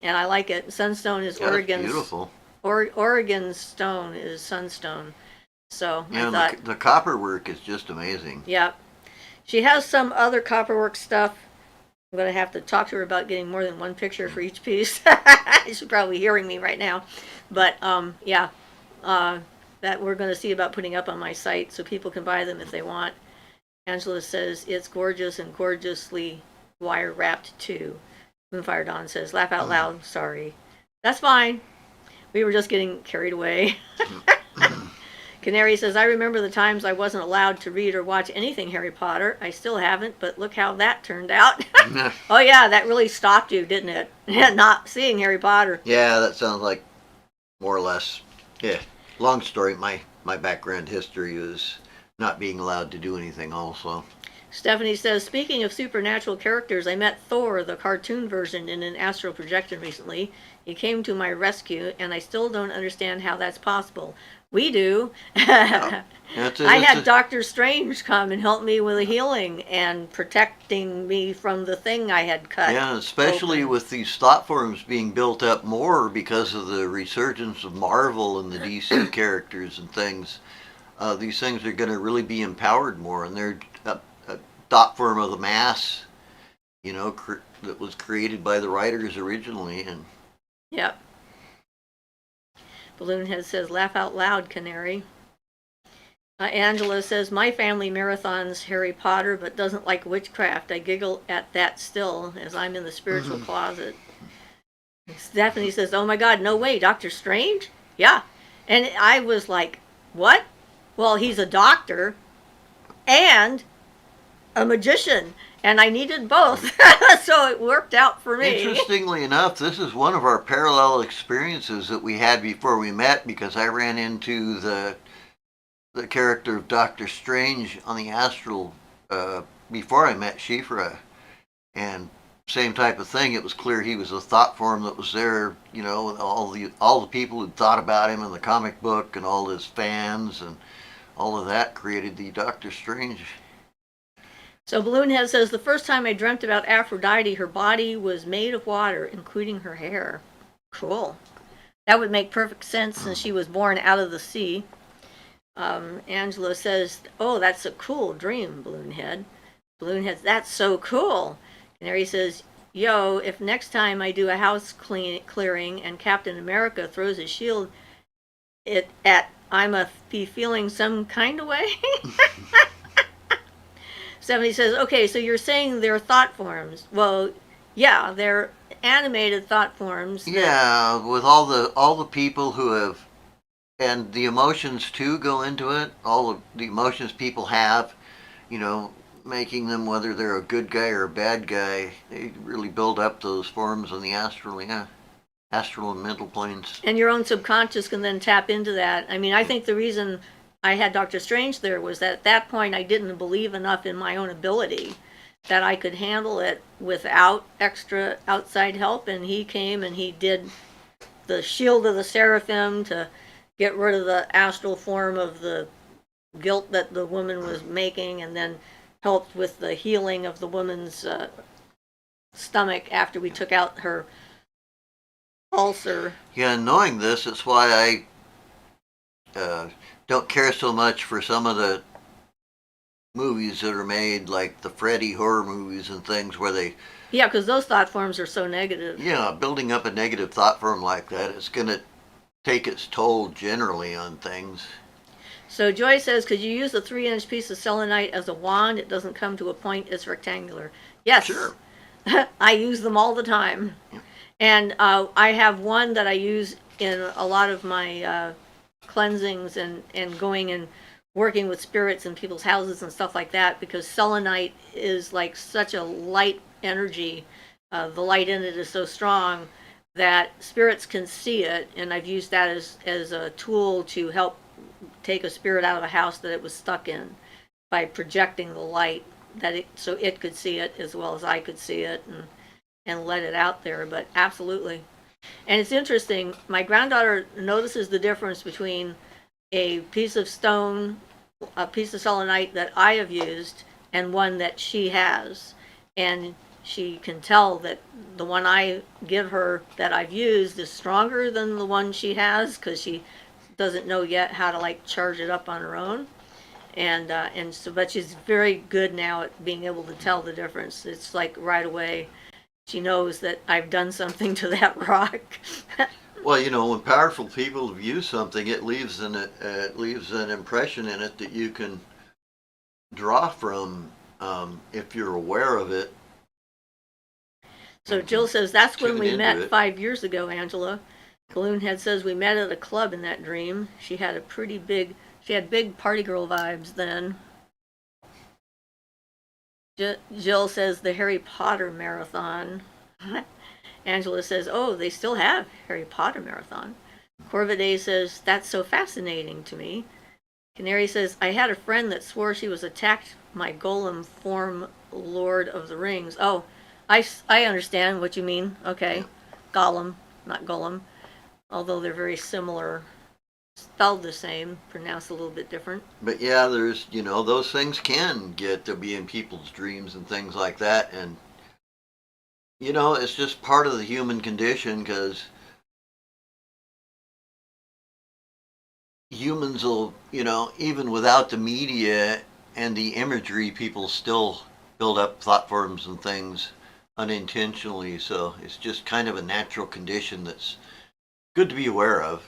And I like it. Sunstone is Oregon's... beautiful. Oregon's stone is sunstone. So yeah, I thought... the copper work is just amazing. Yeah. She has some other copperwork stuff. I'm going to have to talk to her about getting more than one picture for each piece. She's probably hearing me right now. But, that we're going to see about putting up on my site so people can buy them if they want. Angela says, it's gorgeous and gorgeously wire wrapped too. Moonfire Dawn says, laugh out loud, sorry. That's fine. We were just getting carried away. Canary says, I remember the times I wasn't allowed to read or watch anything Harry Potter. I still haven't, but look how that turned out. Oh, yeah, that really stopped you, didn't it? Not seeing Harry Potter. Yeah, that sounds like more or less. Yeah, long story. My background history is not being allowed to do anything also. Stephanie says, speaking of supernatural characters, I met Thor, the cartoon version, in an astral projection recently. He came to my rescue, and I still don't understand how that's possible. We do. I had Dr. Strange come and help me with the healing and protecting me from the thing I had cut. Yeah, especially open. With these thought forms being built up more because of the resurgence of Marvel and the DC characters and things. These things are going to really be empowered more, and they're a thought form of the mass, that was created by the writers originally. And yep. Balloonhead says, laugh out loud, Canary. Angela says, my family marathons Harry Potter but doesn't like witchcraft. I giggle at that still as I'm in the spiritual closet. Stephanie says, oh my God, no way, Dr. Strange? Yeah. And I was like, what? Well, he's a doctor and a magician. And I needed both, so it worked out for me. Interestingly enough, this is one of our parallel experiences that we had before we met, because I ran into the character of Doctor Strange on the astral before I met Siofra, and same type of thing. It was clear he was a thought form that was there, all the people who thought about him in the comic book and all his fans and all of that created the Doctor Strange. So Balloonhead says, the first time I dreamt about Aphrodite, her body was made of water, including her hair. Cool. That would make perfect sense since she was born out of the sea. Angela says, oh, that's a cool dream, Balloonhead. Balloonhead, that's so cool. Canary says, yo, if next time I do a house clearing and Captain America throws his shield I'm be feeling some kind of way. Somebody says, okay, so you're saying they're thought forms. Well, yeah, they're animated thought forms. Yeah, with all the people who have, and the emotions too go into it. All of the emotions people have, making them, whether they're a good guy or a bad guy, they really build up those forms on the astral and mental planes. And your own subconscious can then tap into that. I mean, I think the reason I had Dr. Strange there was that at that point I didn't believe enough in my own ability. that I could handle it without extra outside help, and he came and he did the shield of the seraphim to get rid of the astral form of the guilt that the woman was making, and then helped with the healing of the woman's stomach after we took out her ulcer. Yeah, knowing this, it's why I don't care so much for some of the movies that are made, like the Freddy horror movies and things, where they... Yeah, because those thought forms are so negative. Yeah, building up a negative thought form like that is going to take its toll generally on things. So Joy says, could you use a 3-inch piece of selenite as a wand? It doesn't come to a point, it's rectangular. Yes. Sure. I use them all the time. Yeah. And I have one that I use in a lot of my cleansings and going and working with spirits in people's houses and stuff like that, because selenite is like such a light energy. The light in it is so strong that spirits can see it, and I've used that as a tool to help take a spirit out of a house that it was stuck in by projecting the light so it could see it as well as I could see it, and let it out there. But absolutely. And it's interesting, my granddaughter notices the difference between a piece of stone, a piece of selenite that I have used, and one that she has. And she can tell that the one I give her that I've used is stronger than the one she has, because she doesn't know yet how to like charge it up on her own. And so, but she's very good now at being able to tell the difference. It's like right away she knows that I've done something to that rock. Well, you know, when powerful people view something, it leaves an impression in it that you can draw from if you're aware of it. So Jill says, that's when we met it. 5 years ago, Angela. Balloonhead says, we met at a club in that dream. She had big party girl vibes then. Jill says, the Harry Potter marathon. Angela says, oh, they still have Harry Potter marathon. Corvidae says, that's so fascinating to me. Canary says, I had a friend that swore she was attacked my golem form Lord of the Rings. Oh, I understand what you mean. Okay. Gollum, not Golem. Although they're very similar. Spelled the same, pronounced a little bit different. But yeah, there's, you know, those things can get to be in people's dreams and things like that. And, you know, it's just part of the human condition, because humans will, you know, even without the media and the imagery, people still build up thought forms and things unintentionally. So it's just kind of a natural condition that's good to be aware of.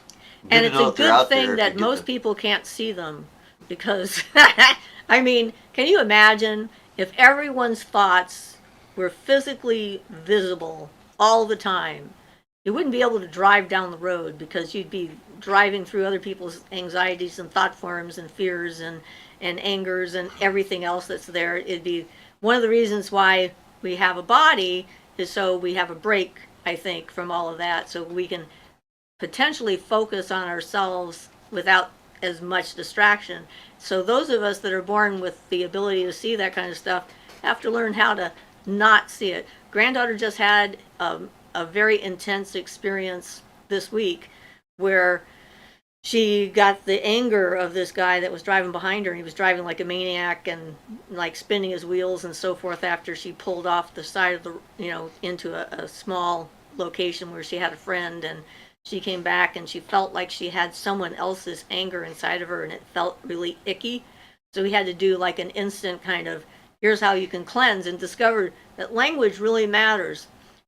And it's a good thing that most people can't see them, because, I mean, can you imagine if everyone's thoughts were physically visible all the time? You wouldn't be able to drive down the road, because you'd be driving through other people's anxieties and thought forms and fears and angers and everything else that's there. It'd be one of the reasons why we have a body, is so we have a break, I think, from all of that, so we can potentially focus on ourselves without as much distraction. So those of us that are born with the ability to see that kind of stuff have to learn how to not see it. Granddaughter just had a very intense experience this week where she got the anger of this guy that was driving behind her, and he was driving like a maniac and like spinning his wheels and so forth, after she pulled off the side of the, you know, into a small location where she had a friend, and she came back and she felt like she had someone else's anger inside of her, and it felt really icky. So we had to do like an instant kind of, here's how you can cleanse, and discovered that language really matters,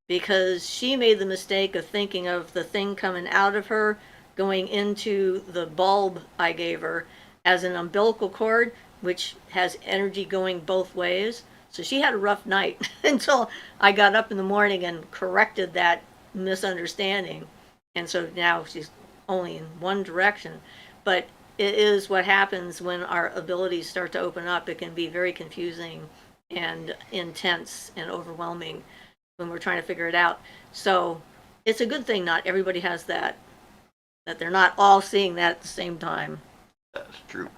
because she made the mistake of thinking of the thing coming out of her going into the bulb I gave her as an umbilical cord, which has energy going both ways. So she had a rough night until I got up in the morning and corrected that misunderstanding. And so now she's only in one direction. But it is what happens when our abilities start to open up. It can be very confusing and intense and overwhelming when we're trying to figure it out. So it's a good thing not everybody has that they're not all seeing that at the same time. That's true.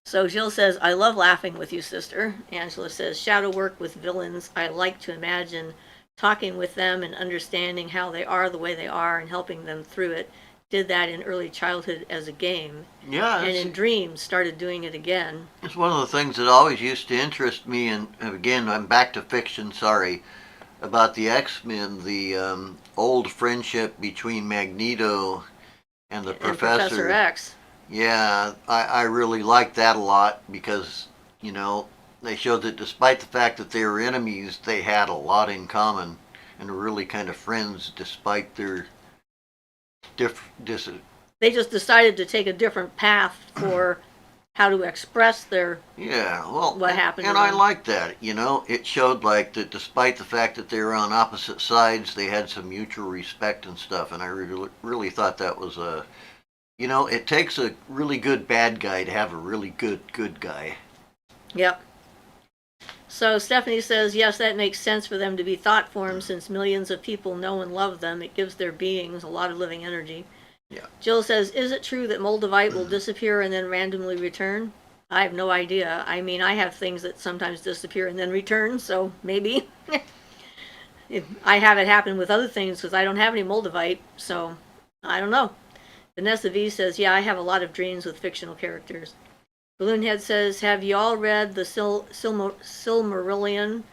So Jill says, I love laughing with you, sister. Angela says, shadow work with villains. I like to imagine talking with them and understanding how they are the way they are and helping them through it. Did that in early childhood as a game. Yeah, And in dreams, started doing it again. it's one of the things that always used to interest me. And again, I'm back to fiction, sorry, about the X-Men, the old friendship between Magneto and the And Professor X. Yeah, I really liked that a lot because, you know, they showed that despite the fact that they were enemies, they had a lot in common and were really kind of friends despite their they just decided to take a different path for how to express their what happened. And I like that. You know, it showed like that despite the fact that they were on opposite sides, they had some mutual respect and stuff. And I really thought that was a, you know, it takes a really good bad guy to have a really good guy. Yep. So Stephanie says, yes, that makes sense for them to be thought forms since millions of people know and love them. It gives their beings a lot of living energy. Yeah. Jill says, is it true that Moldavite will disappear and then randomly return? I have no idea. I mean, I have things that sometimes disappear and then return, so maybe. I have it happen with other things because I don't have any Moldavite, so I don't know. Vanessa V says, yeah, I have a lot of dreams with fictional characters. Balloonhead says, have you all read the Silmarillion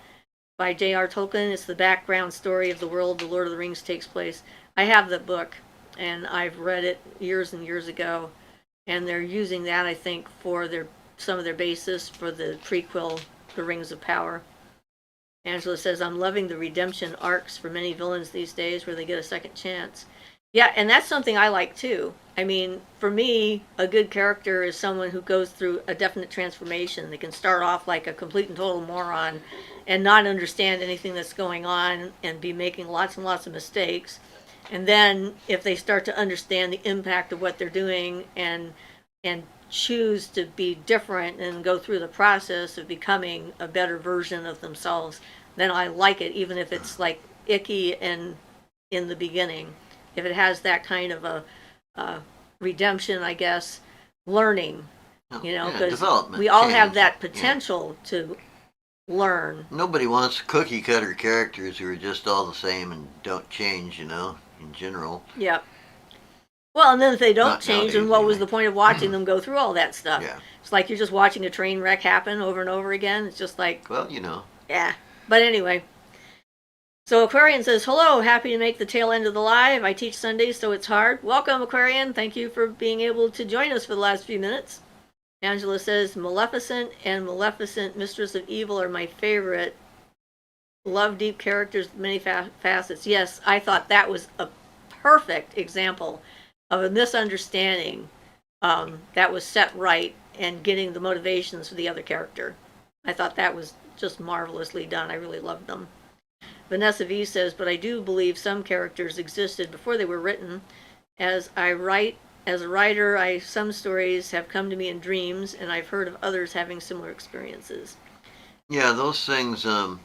by J.R. Tolkien? It's the background story of the world the Lord of the Rings takes place. I have the book, and I've read it years and years ago, and they're using that, I think, for some of their basis for the prequel, The Rings of Power. Angela says, I'm loving the redemption arcs for many villains these days where they get a second chance. Yeah, and that's something I like too. I mean, for me, a good character is someone who goes through a definite transformation. They can start off like a complete and total moron and not understand anything that's going on and be making lots and lots of mistakes. And then if they start to understand the impact of what they're doing and choose to be different and go through the process of becoming a better version of themselves, then I like it, even if it's like icky and in the beginning. If it has that kind of a redemption, I guess, learning, you know, because we all have that potential to learn. Nobody wants cookie cutter characters who are just all the same and don't change, you know, in general. Yep. Well, and then if they don't Not change, nowadays, then what was anyway. the point of watching them go through all that stuff? Yeah. It's like you're just watching a train wreck happen over and over again. It's just like, Well, you know. yeah. But anyway. So Aquarian says, hello, happy to make the tail end of the live. I teach Sundays, so it's hard. Welcome, Aquarian. Thank you for being able to join us for the last few minutes. Angela says, Maleficent and Maleficent, Mistress of Evil, are my favorite. Love deep characters with many facets. Yes, I thought that was a perfect example of a misunderstanding that was set right and getting the motivations for the other character. I thought that was just marvelously done. I really loved them. Vanessa V says, but I do believe some characters existed before they were written. As a writer, some stories have come to me in dreams, and I've heard of others having similar experiences. Yeah, those things are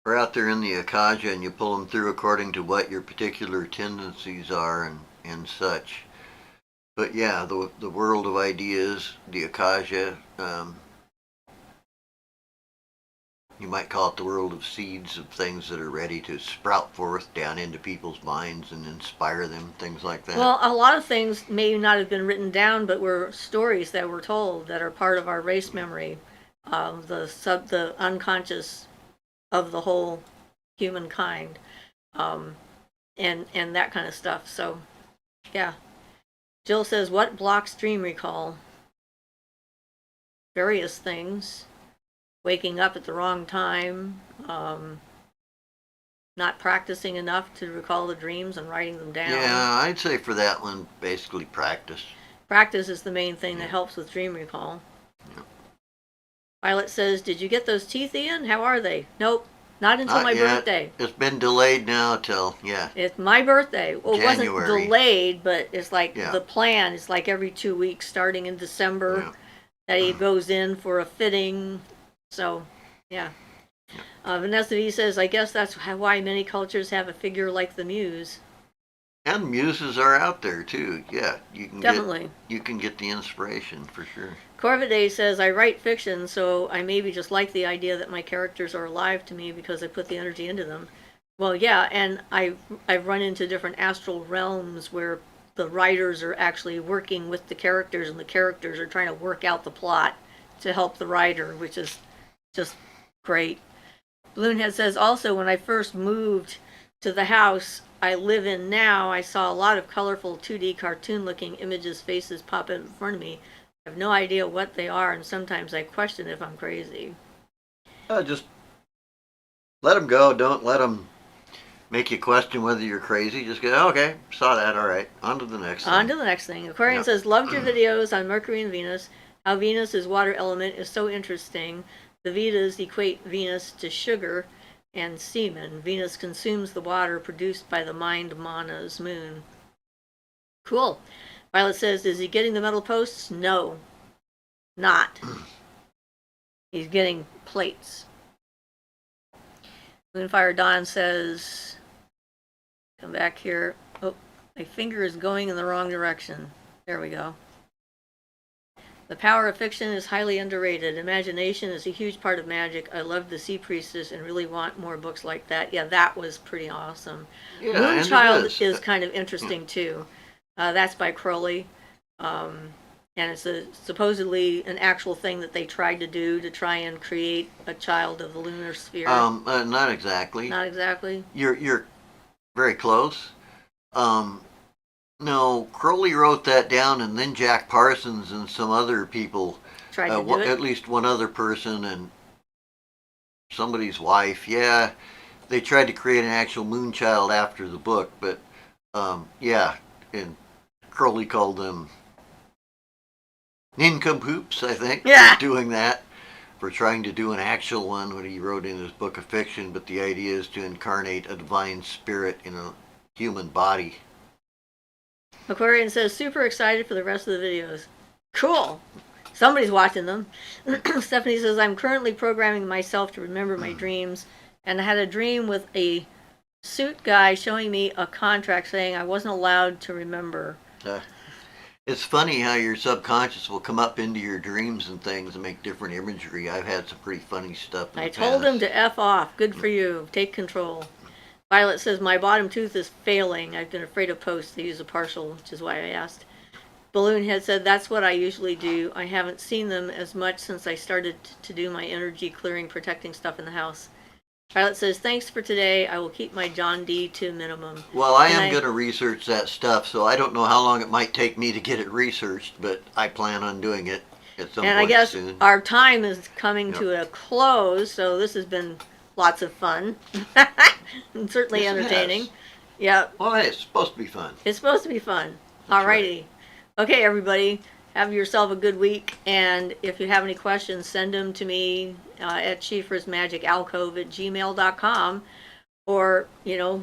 out there in the Akaja, and you pull them through according to what your particular tendencies are and such. But yeah, the world of ideas, the Akaja, you might call it the world of seeds of things that are ready to sprout forth down into people's minds and inspire them, things like that. Well, a lot of things may not have been written down, but were stories that were told that are part of our race memory, the unconscious of the whole humankind, and that kind of stuff. So, yeah. Jill says, what blocks dream recall? Various things. Waking up at the wrong time, not practicing enough to recall the dreams and writing them down. Yeah, I'd say for that one, basically practice. Practice is the main thing that helps with dream recall. Yeah. Violet says, did you get those teeth, Ian? How are they? Nope, not until my birthday. It's been delayed now till, It's my birthday. Well, January. It wasn't delayed, but it's like the plan is like every 2 weeks starting in December that he goes in for a fitting. So, yeah. Vanessa V says, I guess that's why many cultures have a figure like the muse. And muses are out there too. Yeah, Definitely. You can get the inspiration for sure. Corvidae says, I write fiction, so I maybe just like the idea that my characters are alive to me because I put the energy into them. Well, yeah, and I've run into different astral realms where the writers are actually working with the characters and the characters are trying to work out the plot to help the writer, which is just great. Balloonhead says, also, when I first moved to the house I live in now, I saw a lot of colorful 2D cartoon-looking images, faces pop in front of me. I have no idea what they are, and sometimes I question if I'm crazy. Just let them go. Don't let them make you question whether you're crazy. Just go, okay, saw that, all right, on to the next thing. On to the next thing. Aquarian says, loved your videos on Mercury and Venus. How Venus is water element is so interesting. The Vedas equate Venus to sugar and semen. Venus consumes the water produced by the mind Mana's moon. Cool. Violet says, is he getting the metal posts? No. Not. He's getting plates. Moonfire Dawn says, come back here. Oh, my finger is going in the wrong direction. There we go. The power of fiction is highly underrated. Imagination is a huge part of magic. I love The Sea Priestess and really want more books like that. Yeah, that was pretty awesome. Yeah, Moonchild is kind of interesting too. That's by Crowley. And it's supposedly an actual thing that they tried to do to try and create a child of the lunar sphere. Not exactly. Not exactly. You're very close. No, Crowley wrote that down, and then Jack Parsons and some other people tried to do it. At least one other person and somebody's wife. Yeah, they tried to create an actual moonchild after the book, but yeah, and Crowley called them nincompoops, I think, for doing that, for trying to do an actual one, what he wrote in his book of fiction, but the idea is to incarnate a divine spirit in a human body. Aquarian says, super excited for the rest of the videos. Cool. Somebody's watching them. Stephanie says, I'm currently programming myself to remember my dreams, and I had a dream with a suit guy showing me a contract saying I wasn't allowed to remember. It's funny how your subconscious will come up into your dreams and things and make different imagery. I've had some pretty funny stuff in the past. I told him to F off. Good for you. Take control. Violet says, my bottom tooth is failing. I've been afraid of posts. They use a partial, which is why I asked. Balloonhead said, that's what I usually do. I haven't seen them as much since I started to do my energy clearing, protecting stuff in the house. Violet says, thanks for today. I will keep my John D to a minimum. Well, I am going to research that stuff, so I don't know how long it might take me to get it researched, but I plan on doing it at some point soon. And I guess our time is coming to a close, so this has been lots of fun. And certainly entertaining. Yeah. Well, hey, it's supposed to be fun. It's supposed to be fun. Alrighty. Right. Okay, everybody. Have yourself a good week. And if you have any questions, send them to me at Alcove@gmail.com. Or,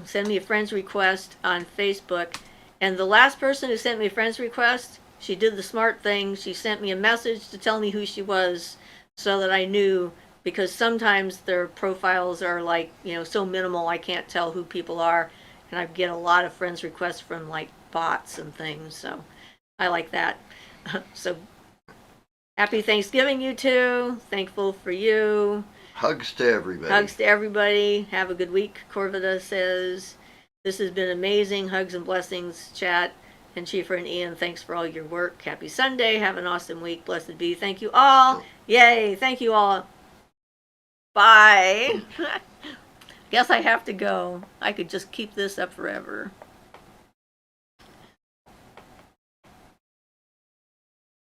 send me a friend's request on Facebook. And the last person who sent me a friend's request, she did the smart thing. She sent me a message to tell me who she was so that I knew, because sometimes their profiles are like, so minimal I can't tell who people are. And I get a lot of friends requests from like bots and things. So I like that. So happy Thanksgiving, you two. Thankful for you. Hugs to everybody. Hugs to everybody. Have a good week, Corvida says. This has been amazing. Hugs and blessings, chat. And Siofra and Ian, thanks for all your work. Happy Sunday. Have an awesome week. Blessed be. Thank you all. Yay. Thank you all. Bye. Guess I have to go. I could just keep this up forever.